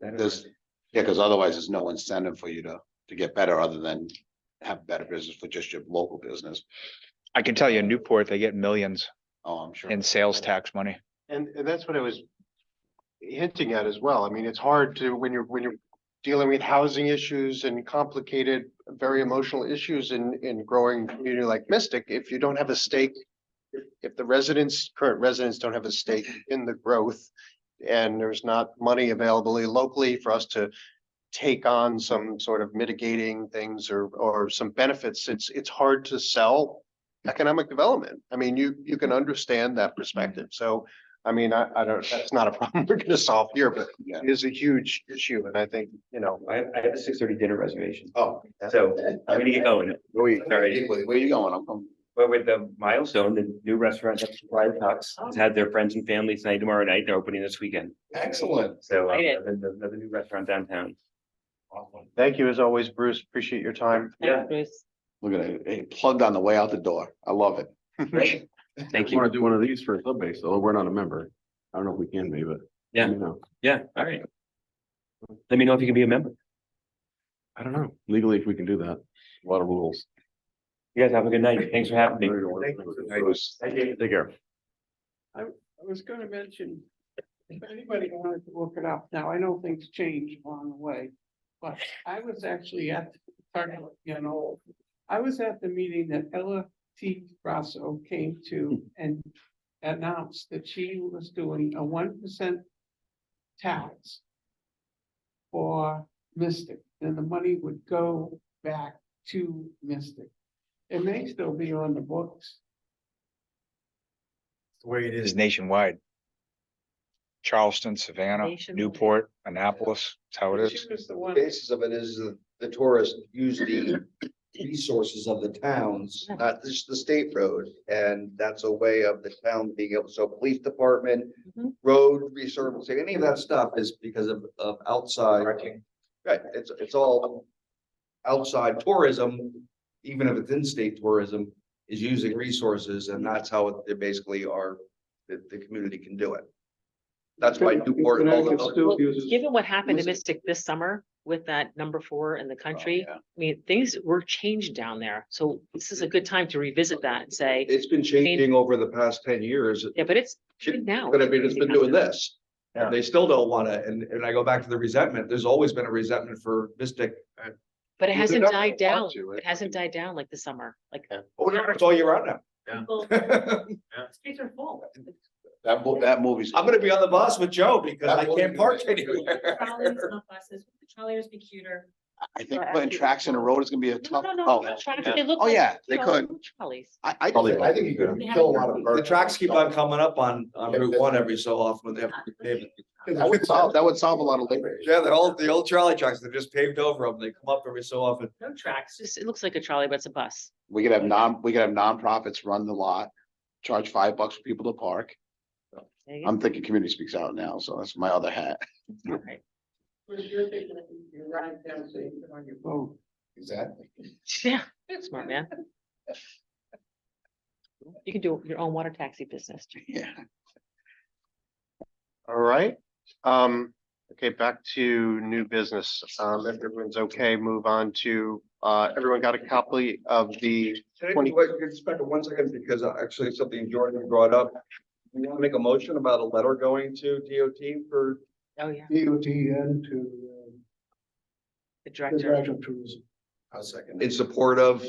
there's, because otherwise there's no incentive for you to get better other than have better business for just your local business. I can tell you in Newport, they get millions Oh, I'm sure. in sales tax money. And that's what I was hinting at as well. I mean, it's hard to, when you're dealing with housing issues and complicated, very emotional issues in growing community like Mystic, if you don't have a stake, if the current residents don't have a stake in the growth, and there's not money available locally for us to take on some sort of mitigating things or some benefits, it's hard to sell economic development. I mean, you can understand that perspective. So, I mean, I don't, that's not a problem we're gonna solve here, but Yeah. it is a huge issue. And I think, I have a 6:30 dinner reservation, Oh. so I'm gonna get going. Sorry. Where are you going? I'm from. But with the Milestone, the new restaurant up in Pride Tucks, has had their friends and families tonight, tomorrow night, they're opening this weekend. Excellent. So, Excited. another new restaurant downtown. thank you as always, Bruce. Appreciate your time. Yeah. Bruce. Look at it. It plugged on the way out the door. I love it. Great. Thank Want you. to do one of these for a sub base, though. We're not a member. I don't know if we can be, but. Yeah. let me know. Yeah, all right. Let me know if you can be a member. I don't know legally if we can do that. A lot of rules. You guys have a good night. Thanks for having me. Bruce. Take care. I was gonna mention, if anybody wanted to look it up, now I know things change along the way. But I was actually at, I was at the meeting that Ella T. Grasso came to and announced that she was doing a 1% tax for Mystic, and the money would go back to Mystic. It may still be on the books. The way it is nationwide. Charleston, Savannah, Nationwide. Newport, Annapolis, that's how it She is. was the The one. basis of it is the tourists use the resources of the towns, not just the state road. And that's a way of the town being able, so police department, Mhm. road resurfacing, any of that stuff is because of outside. Right, it's all outside tourism, even if it's in-state tourism, is using resources, and that's how they basically are, the community can do it. That's why Newport and all Connecticut those. still Well, uses. given what happened to Mystic. Mystic this summer with that number 4 in the country, yeah. I mean, things were changed down there. So this is a good time to revisit that and say, It's been changing over the past 10 years. yeah, but it's good now. But I mean, it's been doing this. Yeah. And they still don't wanna, and I go back to the resentment, there's always been a resentment for Mystic. But it Well, hasn't they're not died gonna down. want to. It hasn't died down like the summer, like. Oh, no, it's all year round now. Streets are full. That movie's. I'm gonna be on the bus with Joe because I can't park Trolleys, anywhere. not buses. The trolley would be cuter. I think putting tracks in the road is gonna be a No, tough. no, no, Oh, no, tracks, they look Oh, like, yeah, you they know, could. trolleys. I think you could kill a lot of The tracks keep on coming up on Route 1 every so often when they have to pave it. That would solve a lot of labor. Yeah, the old trolley tracks, they're just paved over them. They come up every so often. No tracks, just, it looks like a trolley, but it's a bus. We could have nonprofits run the lot, charge $5 for people to park. There you go. I'm thinking community speaks out now, so that's my other hat. All right. You're thinking that you ride down, so you put on your boat. Exactly. Yeah, smart man. You can do your own water taxi business. Yeah. All right. Okay, back to new business. If everyone's okay, move on to, everyone got a copy of the Can I 20 wait, just back 1 second, because actually something Jordan brought up. You want to make a motion about a letter going to DOT for, Oh, yeah, DOT and to the the director. Director of Tourism. a second, in support of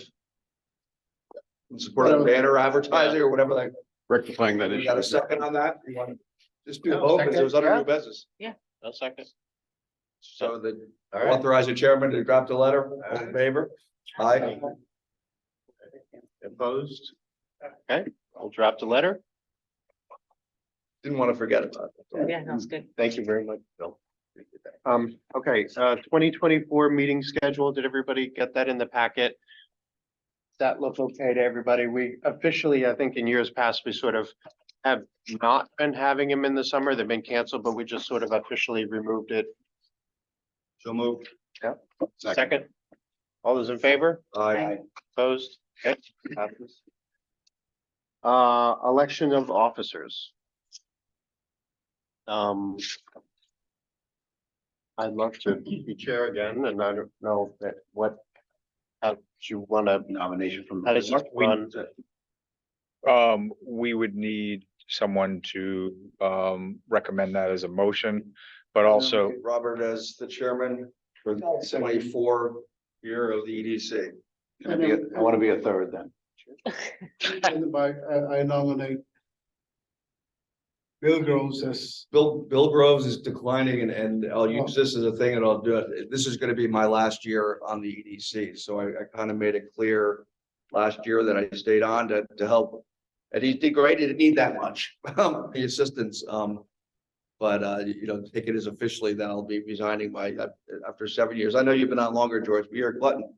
banner advertising or whatever, like, Rectifying that you issue. got a second on that? You want to Just do No, both, because there's other second, new business. No second. So the All right. authorize the chairman to draft a letter, all in favor? Aye. Opposed? Okay, I'll draft a letter. Didn't want to forget about it. Yeah, no, it's good. Thank you very much, Bill. Okay, 2024 meeting schedule. Did everybody get that in the packet? Does that look okay to everybody? We officially, I think in years past, we sort of have not been having them in the summer. They've been canceled, but we just sort of officially removed it. So move. Second. All those in favor? Aye. Opposed? Okay, passes. Election of officers. I'd love to be chair again, and I don't know how do you wanna, Nomination from. how does this run? We would need someone to recommend that as a motion, but also, Robert as the chairman for the 74 year of the EDC. I want to be a third then. And I nominate Bill Groves has, Bill Groves is declining and I'll use this as a thing and I'll do it. This is gonna be my last year on the EDC, so I kind of made it clear last year that I stayed on to help. And he did great. He didn't need that much, the assistance. But you know, take it as officially that I'll be resigning after 7 years. I know you've been on longer, George, but you're a glutton.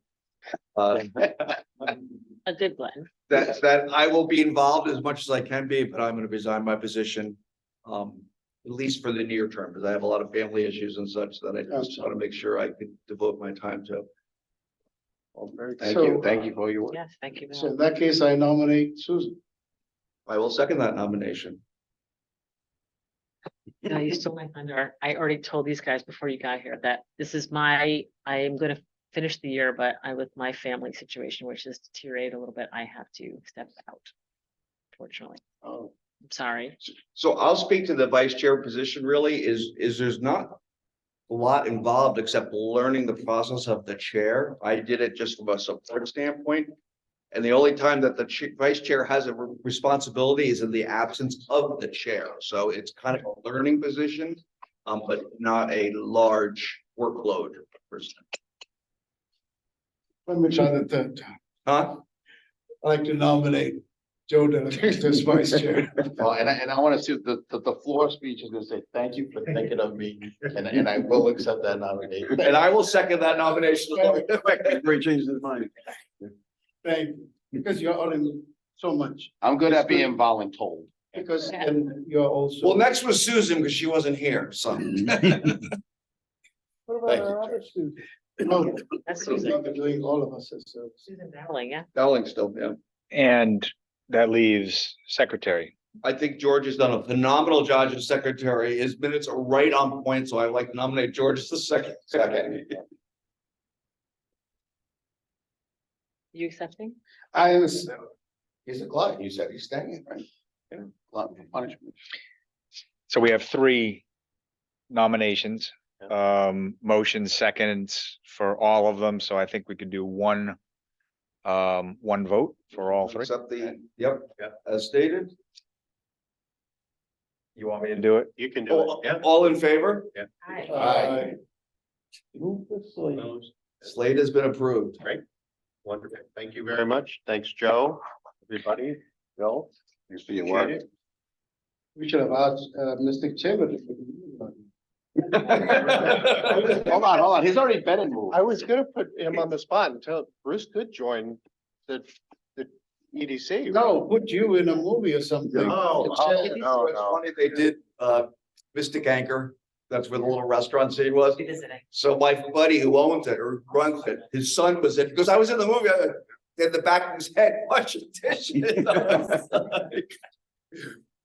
A good blend. That I will be involved as much as I can be, but I'm gonna resign my position. At least for the near term, because I have a lot of family issues and such that I just want to make sure I could devote my time to. Thank you for your work. Yes, thank you. so in that case, I nominate Susan. I will second that nomination. No, you stole my thunder. I already told these guys before you got here that this is I am gonna finish the year, but with my family situation, which has deteriorated a little bit, I have to step out. Unfortunately. Oh, I'm sorry. So I'll speak to the vice chair position really is there's not a lot involved except learning the process of the chair. I did it just from a support standpoint. And the only time that the vice chair has a responsibility is in the absence of the chair. So it's kind of a learning position, but not a large workload person. let me try the third time. Huh? I'd like to nominate Joe Delacosta as vice chair. Well, and I want to see the floor speech is gonna say, thank you for thinking of me, and I will accept that nomination. And I will second that nomination. Great change of mind. Thank you, because you're honoring so much, I'm good at being voluntold. because and you're also. Well, next was Susan because she wasn't here, so. What about Thank our you, other students? No, That's we're Susan. doing all of us as Susan Dowling, yeah. Dowling still, yeah. And that leaves secretary. I think George has done a phenomenal job as secretary. His minutes are right on point, so I like to nominate George as the second. You accepting? I understand. He's a glutton, you said he's staying, right? Yeah, glutton for punishment. So we have 3 nominations, motions, seconds for all of them. So I think we could do one vote for all 3. Accept yep, as stated. You want me to do it? You can do it. Yeah. All in favor? Aye. Move this way. Slate has been approved. Wonderful. Thank you very much. Thanks, Joe, everybody. Bill. Thanks for your work. We should have asked, Mr. Chamberlain. Hold on, he's already been in move. I was gonna put him on the spot until Bruce could join the EDC. No, put you in a movie or something. No, it's funny, they did, Mystic Anchor, that's where the little restaurant scene was. Visiting. So my buddy who owns it or runs it, his son was in, because I was in the movie, in the back of his head washing dishes.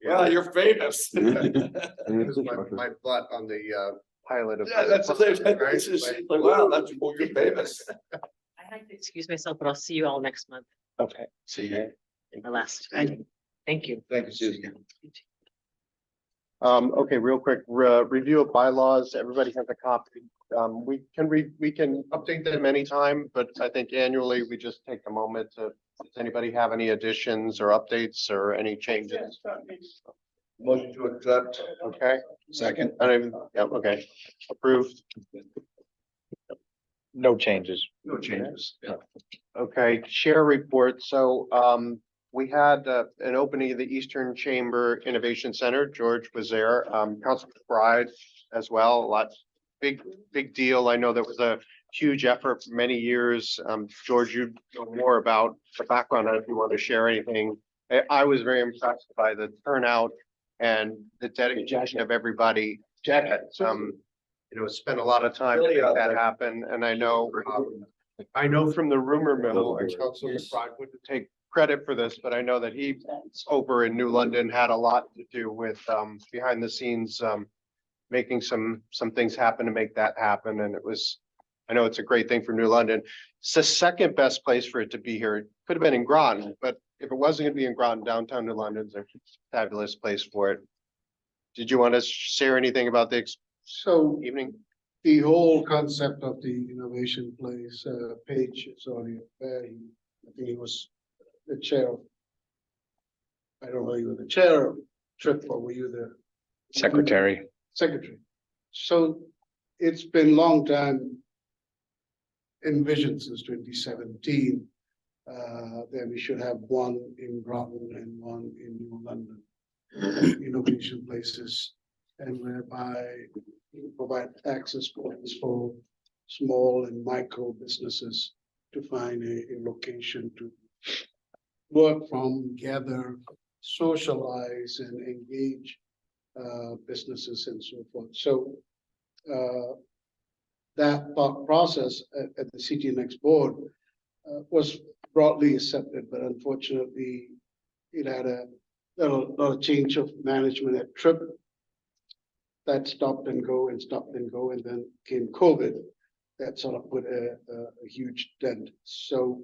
Well, you're famous. My butt on the pilot of. Yeah, that's the thing. It's just like, wow, that's, well, you're famous. I have to excuse myself, but I'll see you all next month. Okay. See you. My last. Thank meeting. Thank you. Thank you, Susan. Okay, real quick, review of bylaws. Everybody has a copy. We can update them anytime, but I think annually we just take a moment to, does anybody have any additions or updates or any changes? Motion to accept. Okay. Second. Okay, approved. No changes. No changes. Yeah. Okay, share report. So, we had an opening of the Eastern Chamber Innovation Center. George was there. Councilor Bride as well. Big deal. I know there was a huge effort for many years. George, you know more about the background. I don't know if you want to share anything. I was very impressed by the turnout and the dedication of everybody. Spent a lot of time to make that happen. And I know from the rumor mill, and Councilor Bride wouldn't take credit for this, but I know that he over in New London had a lot to do with behind the scenes making some things happen to make that happen. And I know it's a great thing for New London. It's the second best place for it to be here. It could have been in Groton, but if it wasn't gonna be in Groton, downtown New London's a fabulous place for it. Did you want to share anything about the So evening? the whole concept of the innovation place, Page is already there. I think he was the chair of. I don't know, you were the chair of Trip, or were you the Secretary. Secretary. So it's been long time envisioned since 2017 that we should have one in Groton and one in New London. Innovation places, and whereby we provide access points for small and micro businesses to find a location to work from, gather, socialize, and engage businesses and so forth. So that thought process at the CTNX board was broadly accepted, but unfortunately, it had a lot of change of management at TRIP. That stopped and go, and then came COVID. That sort of put a huge dent. So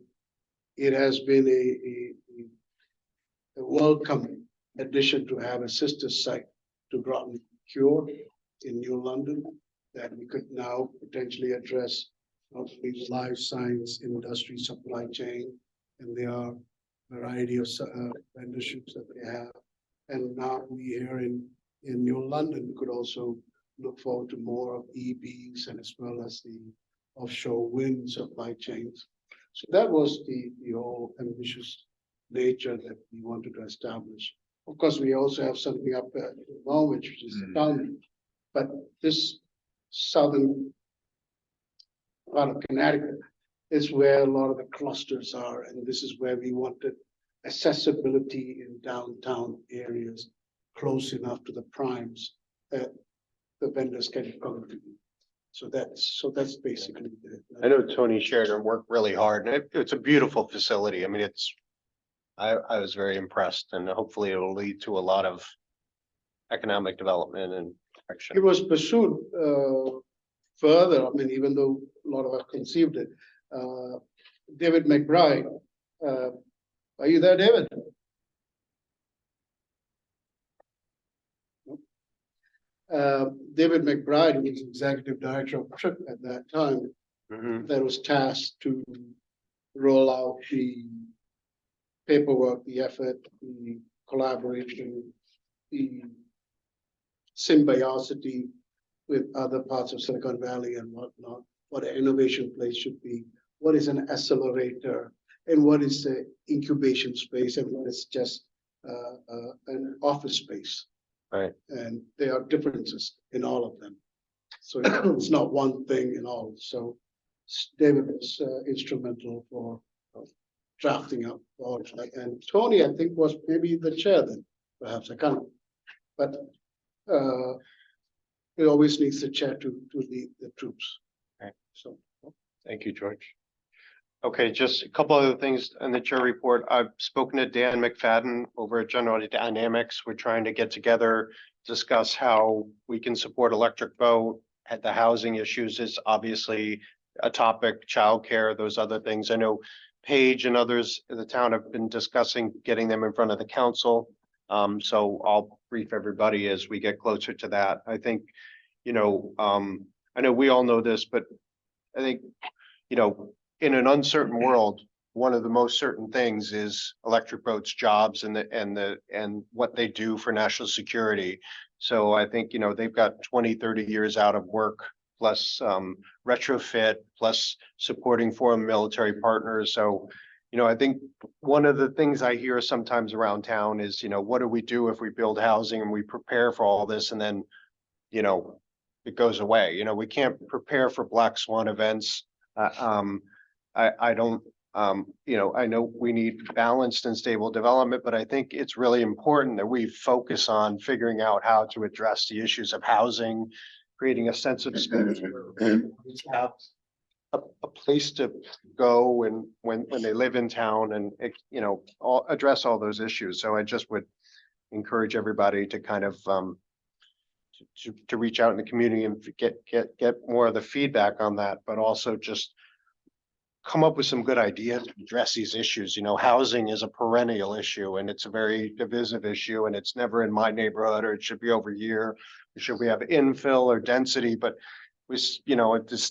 it has been a welcome addition to have a sister site to Groton Cure in New London that we could now potentially address not only the life science industry supply chain, and there are a variety of vendorships that they have. And now we here in New London could also look forward to more of EVs and as well as the offshore wind supply chains. So that was the whole ambitious nature that we wanted to establish. Of course, we also have something up in Norwich, which is the town, but this southern part of Connecticut is where a lot of the clusters are, and this is where we wanted accessibility in downtown areas close enough to the primes that the vendors can come to. So that's basically I know Tony shared and worked really hard, and it's a beautiful facility. I mean, I was very impressed, and hopefully it'll lead to a lot of economic development and action. It was pursued further. I mean, even though a lot of us conceived it, David McBride. Are you there, David? David McBride, who was executive director of TRIP at that time, that was tasked to roll out the paperwork, the effort, the collaboration, the symbiosity with other parts of Silicon Valley and whatnot, what an innovation place should be, what is an accelerator, and what is the incubation space, and what is just an office space. Right. And there are differences in all of them. So it's not one thing in all. So David was instrumental for drafting up all of that. And Tony, I think, was maybe the chair then, perhaps, I can't. But it always needs the chair to lead the troops. Right. So Thank you, George. Okay, just a couple other things in the chair report. I've spoken to Dan McFadden over at General Dynamics. We're trying to get together, discuss how we can support electric boat. At the housing issues is obviously a topic, childcare, those other things. I know Paige and others in the town have been discussing getting them in front of the council. So I'll brief everybody as we get closer to that. I think, I know we all know this, but I think, in an uncertain world, one of the most certain things is electric boats, jobs, and what they do for national security. So I think, they've got 20, 30 years out of work, plus retrofit, plus supporting foreign military partners. So, I think one of the things I hear sometimes around town is, what do we do if we build housing and we prepare for all this and then, it goes away. We can't prepare for black swan events. I don't, I know we need balanced and stable development, but I think it's really important that we focus on figuring out how to address the issues of housing, creating a sense of space where we have a place to go and when they live in town and, address all those issues. So I just would encourage everybody to kind of, to reach out in the community and get more of the feedback on that, but also just come up with some good ideas to address these issues. Housing is a perennial issue and it's a very divisive issue and it's never in my neighborhood or it should be over here. Should we have infill or density? But this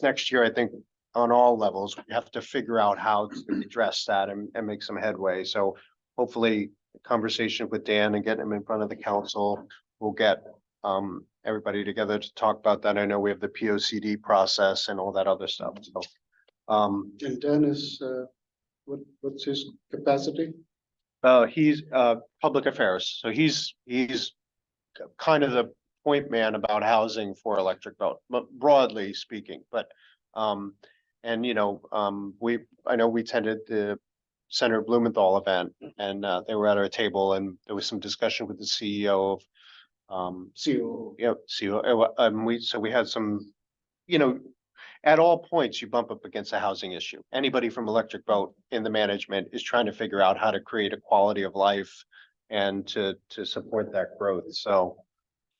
next year, I think on all levels, we have to figure out how to address that and make some headway. So hopefully the conversation with Dan and getting him in front of the council will get everybody together to talk about that. I know we have the POCD process and all that other stuff, so. And Dennis, what's his capacity? He's public affairs, so he's kind of the point man about housing for Electric Boat, but broadly speaking, but and I know we attended the Senator Blumenthal event, and they were at our table, and there was some discussion with the CEO of CEO. CEO. We had some, at all points, you bump up against a housing issue. Anybody from Electric Boat in the management is trying to figure out how to create a quality of life and to support that growth. So,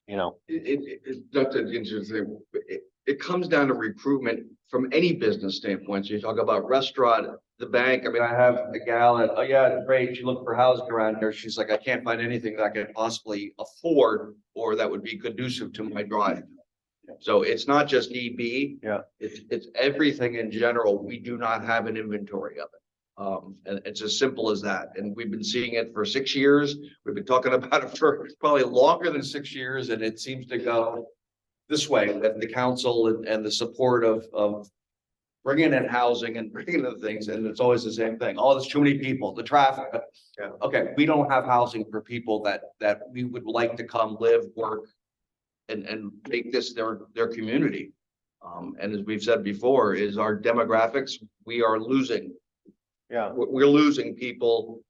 Not to interesting, it comes down to recruitment from any business standpoint. So you talk about restaurant, the bank. I mean, I have a gal and, oh yeah, great. She looked for housing around here. She's like, I can't find anything that I could possibly afford or that would be conducive to my drive. So it's not just EB. Yeah. It's everything in general. We do not have an inventory of it. And it's as simple as that. And we've been seeing it for 6 years. We've been talking about it for probably longer than 6 years, and it seems to go this way, that the council and the support of bringing in housing and bringing in things, and it's always the same thing. Oh, there's too many people, the traffic. Yeah. Okay, we don't have housing for people that we would like to come live, work, and make this their community. And as we've said before, is our demographics, we are losing. yeah. We're losing people.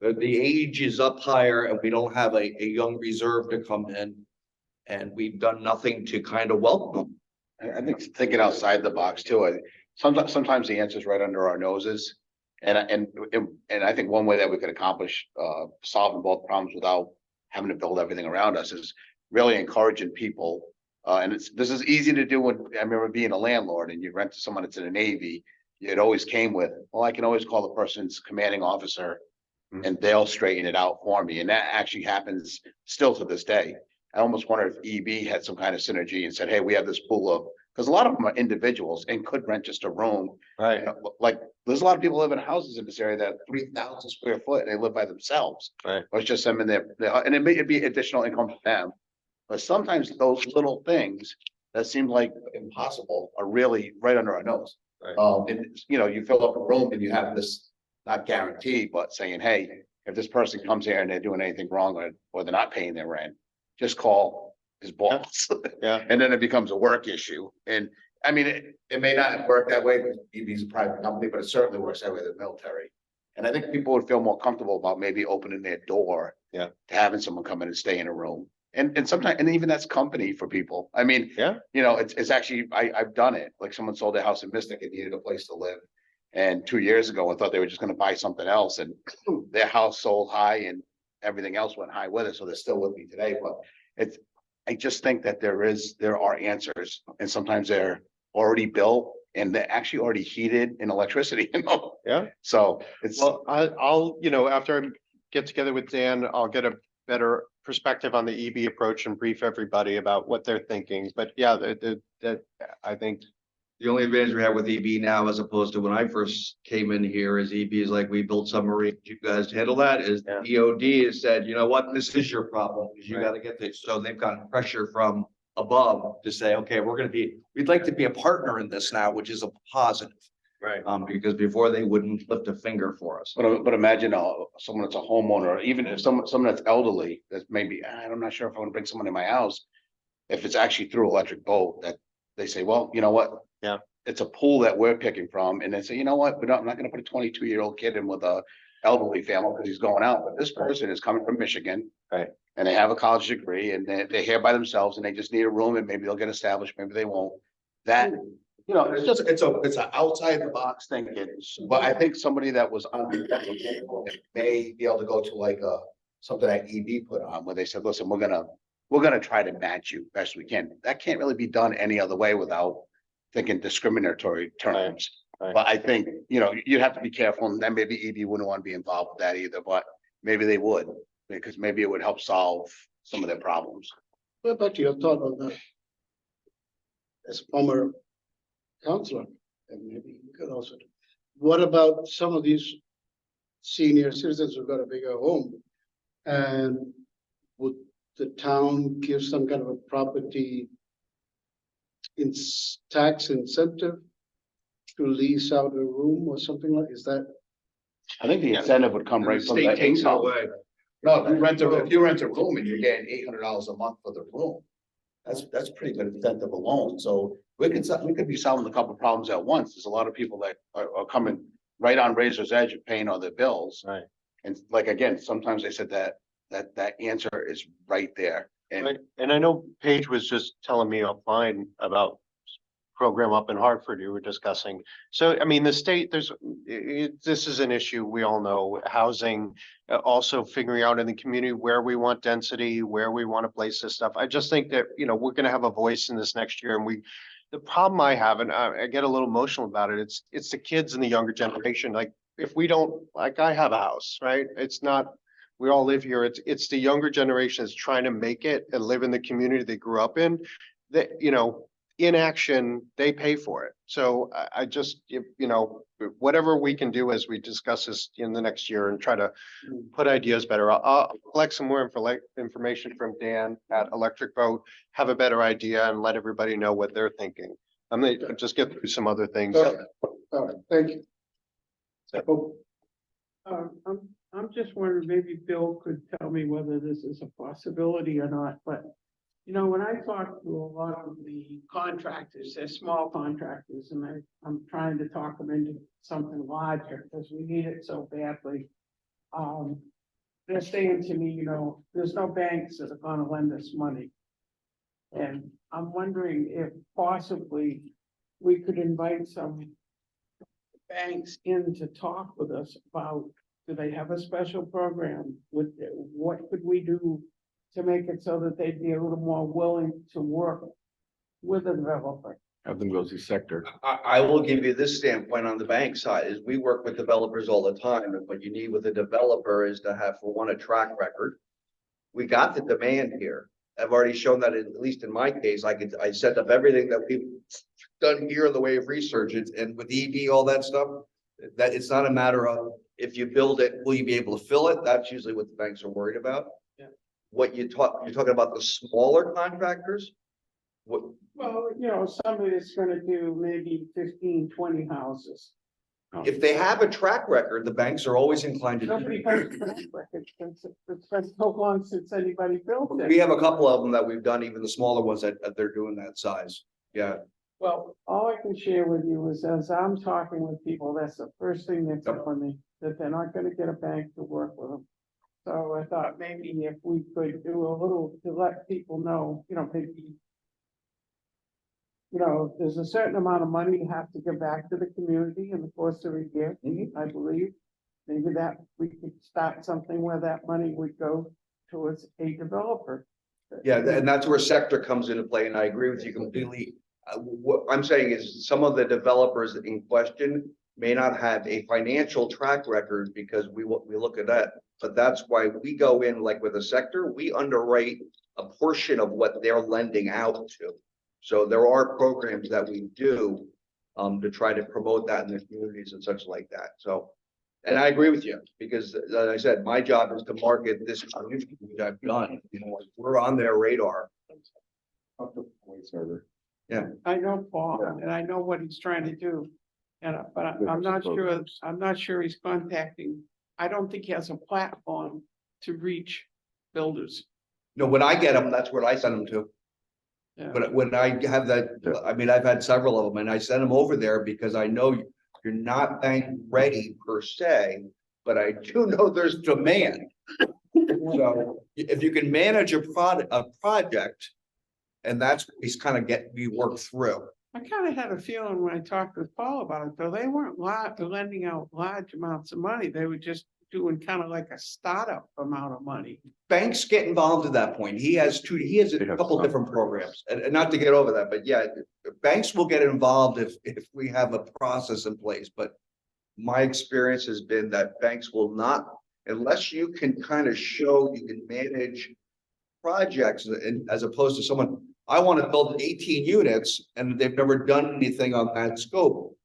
The age is up higher and we don't have a young reserve to come in. And we've done nothing to kind of welcome them. I think thinking outside the box too. Sometimes the answer is right under our noses. And I think one way that we could accomplish solving both problems without having to build everything around us is really encouraging people. And this is easy to do when I remember being a landlord and you rent to someone that's in the Navy. It always came with, well, I can always call the person's commanding officer and they'll straighten it out for me. And that actually happens still to this day. I almost wonder if EB had some kind of synergy and said, hey, we have this pool of, because a lot of them are individuals and could rent just a room. Right. Like there's a lot of people live in houses in this area that are 3,000 square foot and they live by themselves. Right. Or it's just them in there, and it'd be additional income for them. But sometimes those little things that seem like impossible are really right under our nose. Right. And you fill up a room and you have this, not guaranteed, but saying, hey, if this person comes here and they're doing anything wrong or they're not paying their rent, just call his boss. Yeah. And then it becomes a work issue. And I mean, it may not work that way, because EB's a private company, but it certainly works that way with the military. And I think people would feel more comfortable about maybe opening their door. Yeah. To having someone come in and stay in a room. And sometimes, and even that's company for people. I mean, Yeah. it's actually, I've done it. Like someone sold their house in Mystic and needed a place to live. And 2 years ago, I thought they were just gonna buy something else and their house sold high and everything else went high with it. So they're still with me today, but I just think that there are answers and sometimes they're already built and they're actually already heated in electricity, Yeah. So it's. Well, I'll, after I get together with Dan, I'll get a better perspective on the EB approach and brief everybody about what they're thinking. But yeah, that I think. The only advantage we have with EB now, as opposed to when I first came in here, is EB is like, we built submarines, you guys handle that, is Yeah. EOD has said, you know what, this is your problem, because you Right. gotta get this. So they've got pressure from above to say, okay, we'd like to be a partner in this now, which is a positive. Right. Because before they wouldn't lift a finger for us. But imagine someone that's a homeowner, or even if someone that's elderly, that's maybe, I'm not sure if I want to bring someone in my house. If it's actually through Electric Boat, that they say, well, you know what? Yeah. It's a pool that we're picking from, and they say, you know what, I'm not gonna put a 22-year-old kid in with a elderly family because he's going out, but this person is coming from Michigan. Right. And they have a college degree and they're here by themselves and they just need a room and maybe they'll get established, maybe they won't. That, it's an outside the box thinking, but I think somebody that was on may be able to go to like something that EB put on where they said, listen, we're gonna try to match you best we can. That can't really be done any other way without thinking discriminatory terms. Right. But I think, you'd have to be careful, and then maybe EB wouldn't want to be involved with that either, but maybe they would, because maybe it would help solve some of their problems. What about your thought on that? As former counselor, and maybe you could also, what about some of these senior citizens who've got a bigger home? And would the town gives some kind of a property in tax incentive to lease out a room or something like, is that? I think the incentive would come right The from state the takes it income. away. No, if you rent a room and you're getting $800 a month for the room, that's pretty good incentive alone. So we could be solving a couple of problems at once. There's a lot of people that are coming right on razor's edge of paying all their bills. Right. And like, again, sometimes they said that answer is right there. And Right, and I know Paige was just telling me offline about program up in Hartford you were discussing. So, I mean, the state, this is an issue, we all know, housing, also figuring out in the community where we want density, where we want to place this stuff. I just think that, we're gonna have a voice in this next year, and the problem I have, and I get a little emotional about it, it's the kids and the younger generation, like, if we don't, like, I have a house, right? It's not, we all live here, it's the younger generation that's trying to make it and live in the community they grew up in, that, inaction, they pay for it. So I just, whatever we can do as we discuss this in the next year and try to put ideas better. I'll collect some more information from Dan at Electric Vote, have a better idea and let everybody know what they're thinking. I'm gonna just get through some other things. All right, thank you. Oh, I'm just wondering, maybe Bill could tell me whether this is a possibility or not, but. When I talk to a lot of the contractors, they're small contractors, and I'm trying to talk them into something larger, because we need it so badly. They're saying to me, there's no banks that are gonna lend us money. And I'm wondering if possibly we could invite some banks in to talk with us about, do they have a special program? What could we do to make it so that they'd be a little more willing to work with a developer? Have them go see sector. I will give you this standpoint on the bank side, is we work with developers all the time, and what you need with a developer is to have, for one, a track record. We got the demand here. I've already shown that, at least in my case, I set up everything that we've done here in the way of research, and with EV, all that stuff, that it's not a matter of, if you build it, will you be able to fill it? That's usually what the banks are worried about. What you're talking about the smaller contractors? What? Well, somebody that's gonna do maybe 15, 20 houses. If they have a track record, the banks are always inclined to. Nobody has a track record since it's been so long since anybody built it. We have a couple of them that we've done, even the smaller ones that they're doing that size. Yeah. Well, all I can share with you is, as I'm talking with people, that's the first thing they're telling me, that they're not gonna get a bank to work with them. So I thought maybe if we could do a little to let people know, maybe. There's a certain amount of money you have to give back to the community in the course of a year, I believe. Maybe that we could start something where that money would go towards a developer. Yeah, and that's where sector comes into play, and I agree with you completely. What I'm saying is, some of the developers in question may not have a financial track record, because we look at that. But that's why we go in, like with a sector, we underwrite a portion of what they're lending out to. So there are programs that we do to try to promote that in the communities and such like that. So, and I agree with you, because as I said, my job is to market this, which I've done. We're on their radar. Yeah. I know Paul, and I know what he's trying to do. But I'm not sure he's contacting. I don't think he has a platform to reach builders. No, when I get them, that's what I send them to. Yeah. But when I have that, I mean, I've had several of them, and I send them over there because I know you're not bank ready per se, but I do know there's demand. So if you can manage a project, and that's what he's kind of getting me worked through. I kind of had a feeling when I talked with Paul about it, though, they weren't lending out large amounts of money. They were just doing kind of like a startup amount of money. Banks get involved at that point. He has a couple different programs, and not to get over that, but yeah, banks will get involved if we have a process in place. But my experience has been that banks will not, unless you can kind of show you can manage projects, and as opposed to someone, I want to build 18 units and they've never done anything on that scope.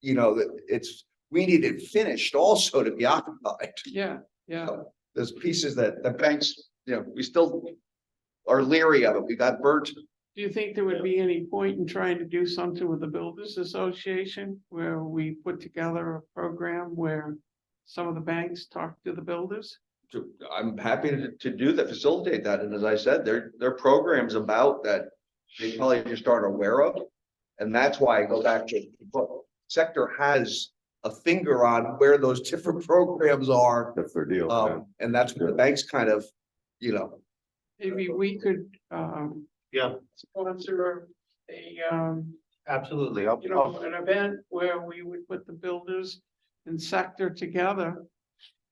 We need it finished also to be occupied. Yeah. So there's pieces that the banks, we still are leery of it. We got burnt. Do you think there would be any point in trying to do something with the Builders Association where we put together a program where some of the banks talk to the builders? I'm happy to do that, facilitate that. And as I said, there are programs about that they probably just aren't aware of. And that's why I go back to, the sector has a finger on where those different programs are. That's their deal. And that's what the banks kind of, you know, Maybe we could, Yeah, sponsor a, absolutely. you know, an event where we would put the builders and sector together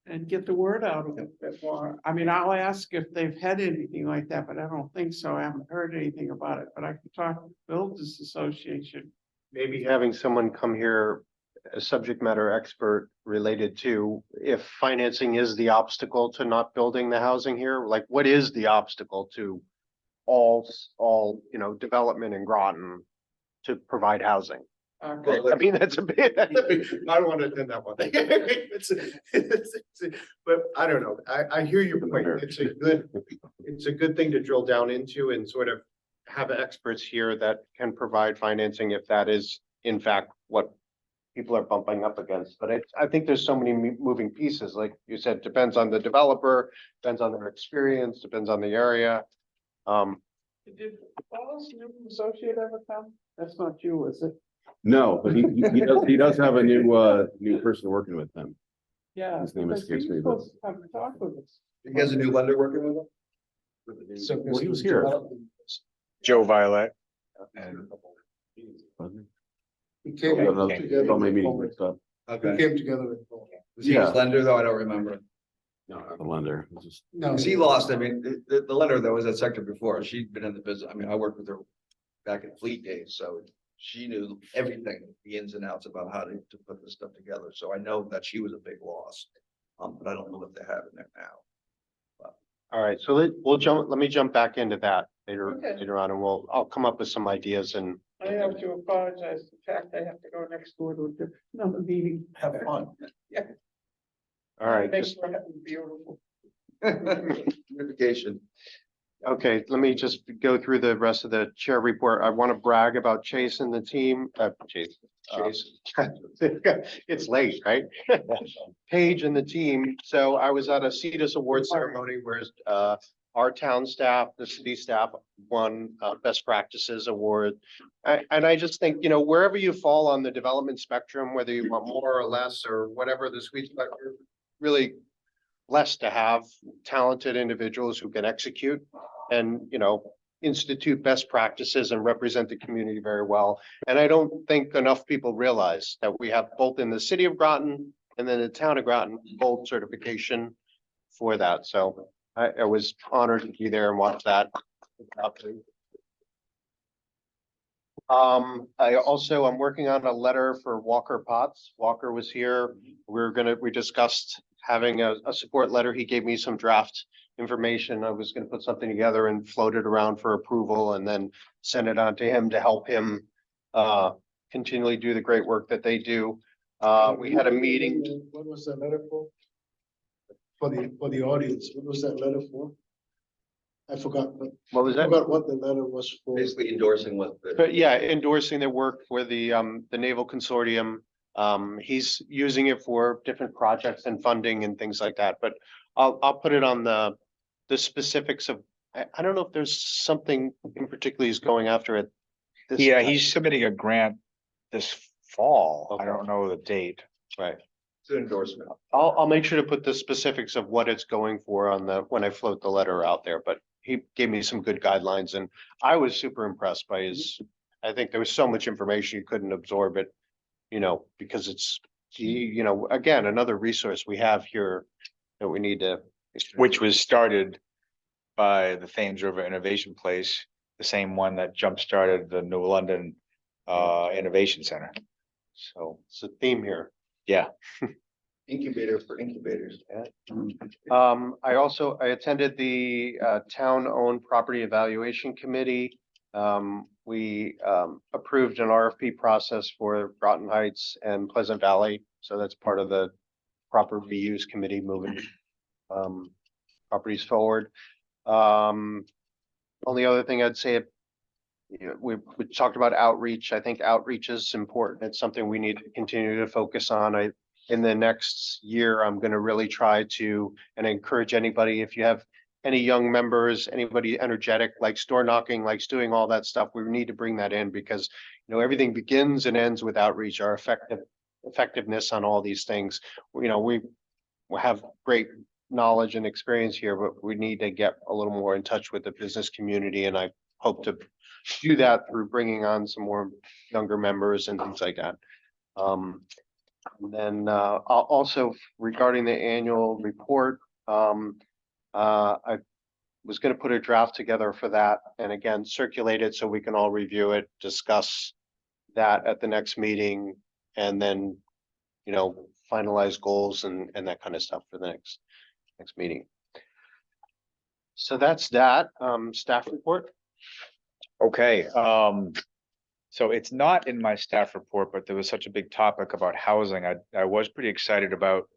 and get the word out a bit more. I mean, I'll ask if they've had anything like that, but I don't think so. I haven't heard anything about it, but I can talk to the Builders Association. Maybe having someone come here, a subject matter expert related to if financing is the obstacle to not building the housing here, like what is the obstacle to all, you know, development in Groton to provide housing? I mean, that's a bit, I don't want to attend that one. But I don't know. I hear your point. It's a good thing to drill down into and sort of have experts here that can provide financing if that is in fact what people are bumping up against. But I think there's so many moving pieces. Like you said, depends on the developer, depends on their experience, depends on the area. Did Paul's new associate ever come? That's not you, is it? No, but he does have a new person working with them. Yeah. His name because escapes he me, was but- supposed to have a talk with us. you guys a new lender working with them? Well, he was here. Joe Violet. We came Okay. together. Well, maybe mixed up. We Okay. came together with Paul. Was he his lender though? I don't remember. No, not the lender. It was just- No, Cause he lost, I mean, the lender that was at sector before, she'd been in the business. I mean, I worked with her back in Fleet days, so she knew everything, the ins and outs about how to put this stuff together. So I know that she was a big loss. But I don't know what they have in there now. All right, so let me jump back into that later on, and I'll come up with some ideas and. I have to apologize. In fact, I have to go next door to another meeting. Have fun. Yeah. All right, Make just, sure I have it beautiful. Communication. okay, let me just go through the rest of the chair report. I want to brag about Chase and the team, Chase. It's late, right? Paige and the team. So I was at a CEDAS award ceremony where our town staff, the city staff won best practices award. And I just think, you know, wherever you fall on the development spectrum, whether you want more or less or whatever the sweet spot, you're really blessed to have talented individuals who can execute and, you know, institute best practices and represent the community very well. And I don't think enough people realize that we have both in the city of Groton and then the town of Groton, gold certification for that. So I was honored to be there and watch that. I'm working on a letter for Walker Potts. Walker was here. We discussed having a support letter. He gave me some draft information. I was gonna put something together and float it around for approval and then send it on to him to help him continually do the great work that they do. We had a meeting. What was that letter for? For the audience, what was that letter for? I forgot. What was I that? forgot what the letter was for. Basically endorsing what the. But yeah, endorsing their work for the Naval Consortium. He's using it for different projects and funding and things like that, but I'll put it on the specifics of, I don't know if there's something in particular he's going after it. Yeah, he's submitting a grant this fall. I Okay. don't know the date. Right. It's an endorsement. I'll make sure to put the specifics of what it's going for on when I float the letter out there, but he gave me some good guidelines and I was super impressed by I think there was so much information you couldn't absorb it, you know, because it's, you know, again, another resource we have here that we need to. Which was started by the Thames River Innovation Place, the same one that jump-started the New London Innovation Center. So it's a theme here. Yeah, Incubator for incubators. I attended the town-owned property evaluation committee. We approved an RFP process for Groton Heights and Pleasant Valley. So that's part of the proper reuse committee moving properties forward. Only other thing I'd say, we talked about outreach. I think outreach is important. It's something we need to continue to focus on. In the next year, I'm gonna really try to, and encourage anybody, if you have any young members, anybody energetic, likes door knocking, likes doing all that stuff, we need to bring that in because, everything begins and ends with outreach, our effectiveness on all these things. We have great knowledge and experience here, but we need to get a little more in touch with the business community, and I hope to do that through bringing on some more younger members and things like that. And then also regarding the annual report, I was going to put a draft together for that, and again, circulate it so we can all review it, discuss that at the next meeting, and then, finalize goals and that kind of stuff for the next meeting. So that's that. Staff report. Okay, so it's not in my staff report, but there was such a big topic about housing. I was pretty excited about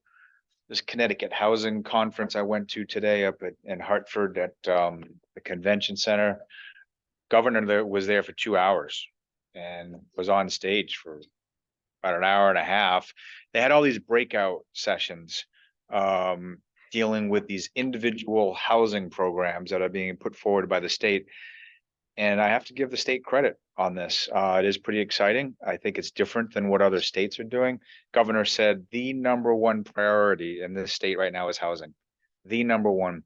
this Connecticut Housing Conference I went to today up in Hartford at the convention center. Governor there was there for 2 hours and was on stage for about an hour and a half. They had all these breakout sessions dealing with these individual housing programs that are being put forward by the state. And I have to give the state credit on this. It is pretty exciting. I think it's different than what other states are doing. Governor said the number one priority in this state right now is housing, the number one.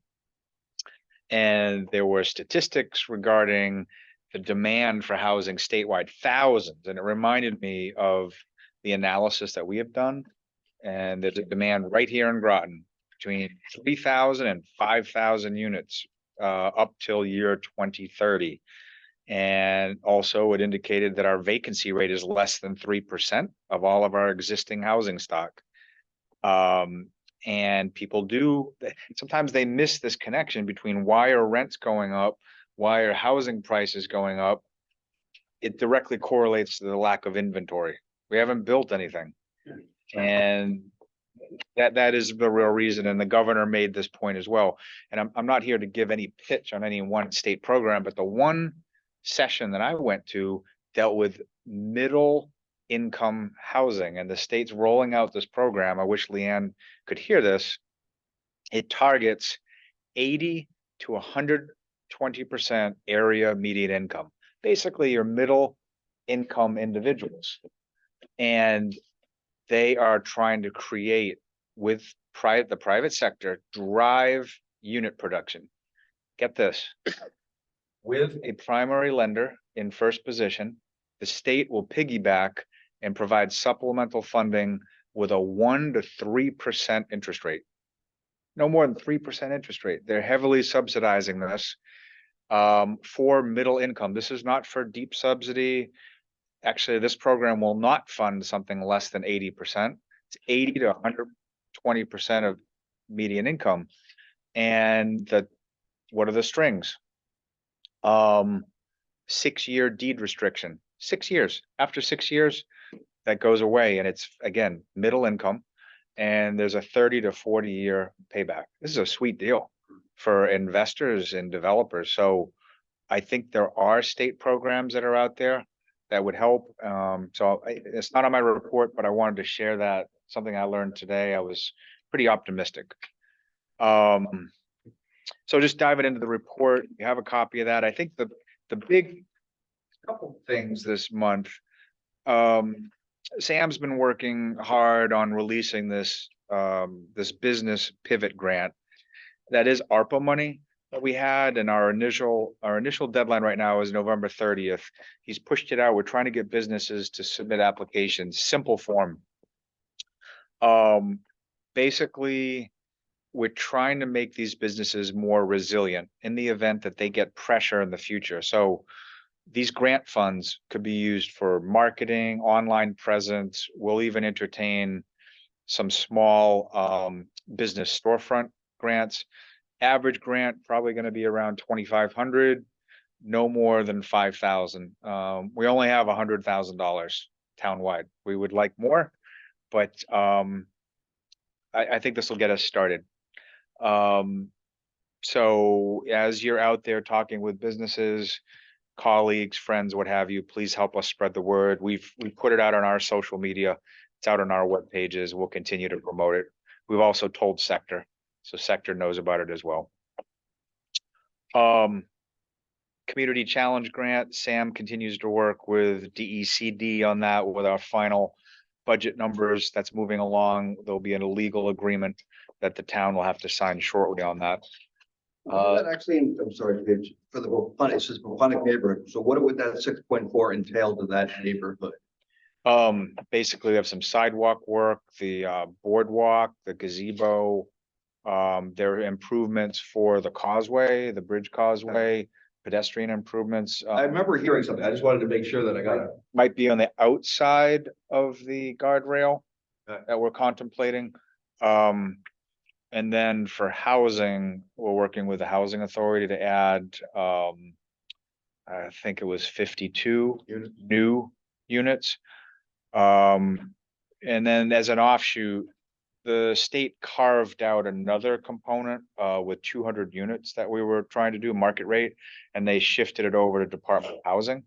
And there were statistics regarding the demand for housing statewide, thousands. And it reminded me of the analysis that we have done. And there's a demand right here in Groton between 3,000 and 5,000 units up till year 2030. And also it indicated that our vacancy rate is less than 3% of all of our existing housing stock. And people sometimes they miss this connection between why are rents going up, why are housing prices going up. It directly correlates to the lack of inventory. We haven't built anything. And that is the real reason. And the governor made this point as well. And I'm not here to give any pitch on any one state program, but the one session that I went to dealt with middle income housing, and the state's rolling out this program. I wish Leanne could hear this. It targets 80 to 120% area median income, basically your middle income individuals. And they are trying to create with the private sector, drive unit production. Get this, with a primary lender in first position, the state will piggyback and provide supplemental funding with a 1 to 3% interest rate. No more than 3% interest rate. They're heavily subsidizing this for middle income. This is not for deep subsidy. Actually, this program will not fund something less than 80%. It's 80 to 120% of median income. And what are the strings? 6-year deed restriction. 6 years. After 6 years, that goes away, and it's again middle income, and there's a 30 to 40-year payback. This is a sweet deal for investors and developers. So I think there are state programs that are out there that would help. So it's not on my report, but I wanted to share that, something I learned today. I was pretty optimistic. So just diving into the report, you have a copy of that. I think the big couple things this month, Sam's been working hard on releasing this business pivot grant. That is ARPA money that we had, and our initial deadline right now is November 30th. He's pushed it out. We're trying to get businesses to submit applications, simple form. Basically, we're trying to make these businesses more resilient in the event that they get pressure in the future. So these grant funds could be used for marketing, online presence. We'll even entertain some small business storefront grants. Average grant probably going to be around 2,500, no more than 5,000. We only have $100,000 townwide. We would like more, but I think this will get us started. So as you're out there talking with businesses, colleagues, friends, what have you, please help us spread the word. We put it out on our social media. It's out on our web pages. We'll continue to promote it. We've also told Sector, so Sector knows about it as well. Community Challenge Grant, Sam continues to work with DECD on that with our final budget numbers. That's moving along. There'll be an illegal agreement that the town will have to sign shortly on that. That actually, I'm sorry, Paige, for the Boponic, it says Boponic neighborhood. So what would that 6.4 entail to that neighborhood? Basically, we have some sidewalk work, the boardwalk, the gazebo. There are improvements for the causeway, the bridge causeway, pedestrian improvements. I remember hearing something. I just wanted to make sure that I got it. Might be on the outside of the guardrail that we're contemplating. And then for housing, we're working with the housing authority to add, I think it was 52 new units. And then as an offshoot, the state carved out another component with 200 units that we were trying to do market rate, and they shifted it over to Department of Housing.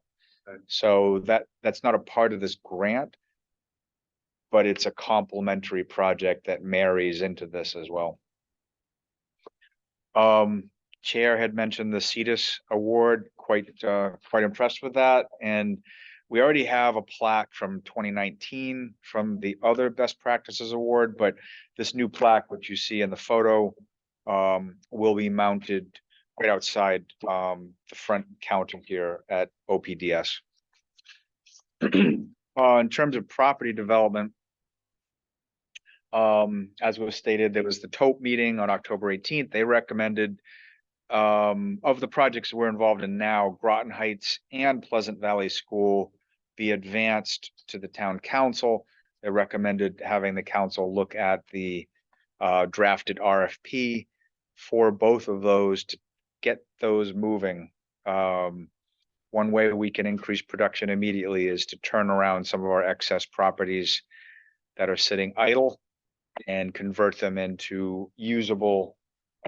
So that's not a part of this grant, but it's a complementary project that marries into this as well. Chair had mentioned the CETUS award, quite impressed with that. And we already have a plaque from 2019 from the other best practices award, but this new plaque, which you see in the photo, will be mounted right outside the front counter here at OPDS. In terms of property development, as was stated, there was the TOPE meeting on October 18th. They recommended of the projects we're involved in now, Groton Heights and Pleasant Valley School be advanced to the town council. They recommended having the council look at the drafted RFP for both of those to get those moving. One way we can increase production immediately is to turn around some of our excess properties that are sitting idle and convert them into usable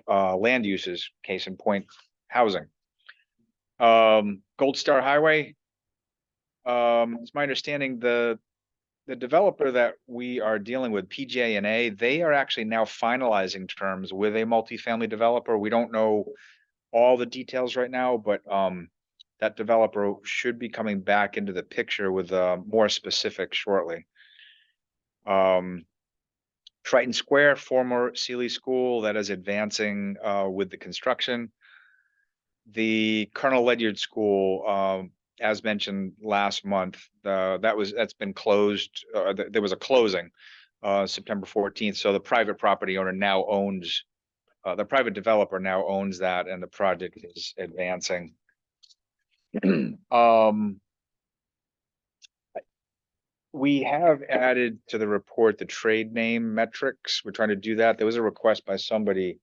land uses, case in point, housing. Gold Star Highway. It's my understanding the developer that we are dealing with, PJ&A, they are actually now finalizing terms with a multifamily developer. We don't know all the details right now, but that developer should be coming back into the picture with more specifics shortly. Triton Square, former Sealy School, that is advancing with the construction. The Colonel Ledyard School, as mentioned last month, that's been closed. There was a closing September 14th. So the private property owner now owns, the private developer now owns that, and the project is advancing. We have added to the report the trade name metrics. We're trying to do that. There was a request by somebody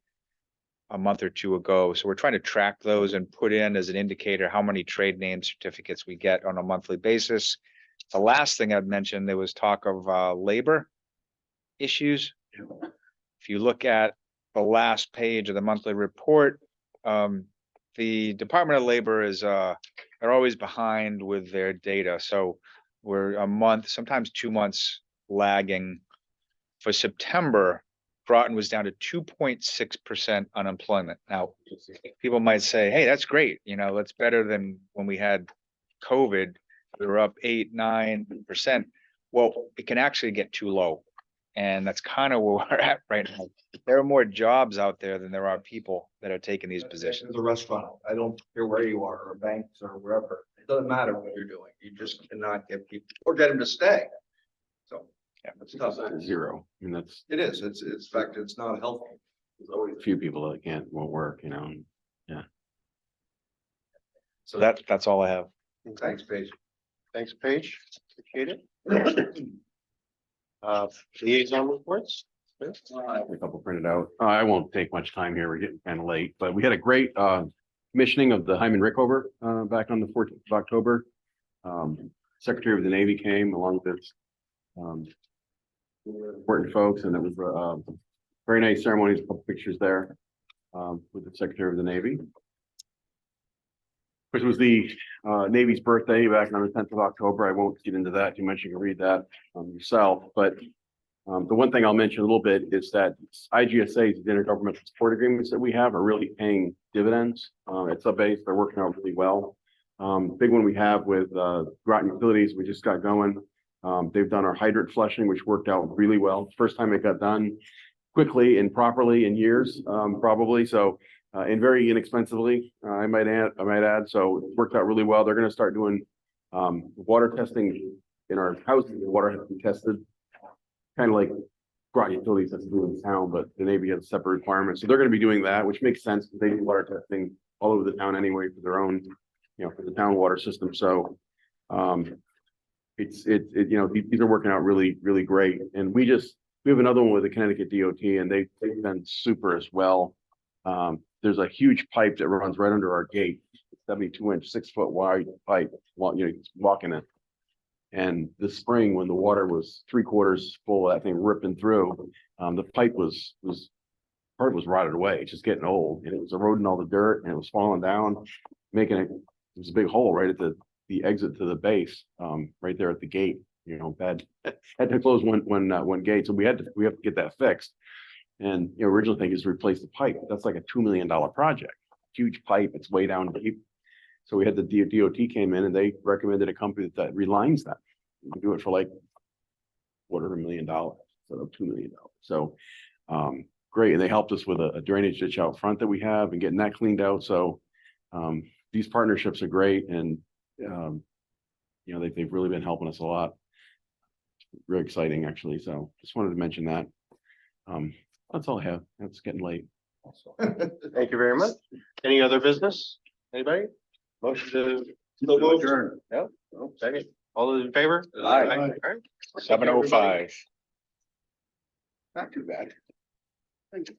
a month or two ago. So we're trying to track those and put in as an indicator how many trade name certificates we get on a monthly basis. The last thing I'd mentioned, there was talk of labor issues. If you look at the last page of the monthly report, the Department of Labor is they're always behind with their data. So we're a month, sometimes 2 months lagging. For September, Groton was down to 2.6% unemployment. Now, people might say, hey, that's great. You know, that's better than when we had COVID. We were up 8-9%. Well, it can actually get too low. And that's kind of where we're at right now. There are more jobs out there than there are people that are taking these positions. The restaurant, I don't care where you are, or banks, or wherever. It doesn't matter what you're doing. You just cannot get people or get them to stay. So Yeah, it's tough. Zero. I mean, that's, It is. It's in fact, it's not healthy. there's always a few people that won't work, you know. So that's all I have. Thanks, Paige. Thanks, Paige. Appreciate it. Liaison reports. I have a couple printed out. I won't take much time here. We're getting kind of late, but we had a great commissioning of the Hyman Rickover back on the 14th of October. Secretary of the Navy came along with important folks, and it was very nice ceremonies, a couple pictures there. with the Secretary of the Navy. Which was the Navy's birthday back on the 10th of October. I won't get into that too much. You can read that yourself, but the one thing I'll mention a little bit is that IGSA's, the intergovernmental support agreements that we have are really paying dividends. At sub-base, they're working out really well. Big one we have with Groton Utilities, we just got going. They've done our hydrant flushing, which worked out really well. First time it got done quickly and properly in years, probably. So, and very inexpensively, I might add. So it worked out really well. They're going to start doing water testing in our houses. The water has to be tested, kind of like Groton Utilities has to do in town, but the Navy has separate requirements. So they're going to be doing that, which makes sense because they do water testing all over the town anyway for their own, for the town water system. So these are working out really, really great. And we have another one with the Connecticut DOT, and they've been super as well. There's a huge pipe that runs right under our gate, 72-inch, 6-foot wide pipe, walking it. And this spring, when the water was 3/4 full, of that thing ripping through, the pipe was rotted away. It's just getting old, and it was eroding all the dirt, and it was falling down, making it was a big hole right at the exit to the base, right there at the gate. Had to close one gate, so we have to get that fixed. And original thing is to replace the pipe. That's like a $2 million project. Huge pipe. It's way down deep. So we had the DOT came in and they recommended a company that relines that. We do it for like $250,000 instead of $2 million. So great. And they helped us with a drainage ditch out front that we have and getting that cleaned out. So these partnerships are great, and they've really been helping us a lot. Very exciting, actually. So just wanted to mention that. That's all I have. It's getting late. Thank you very much. Any other business? Anybody? Motion to adjourn. No, second. All those in favor? Aye. All right. 7:05. Not too bad. Thank you.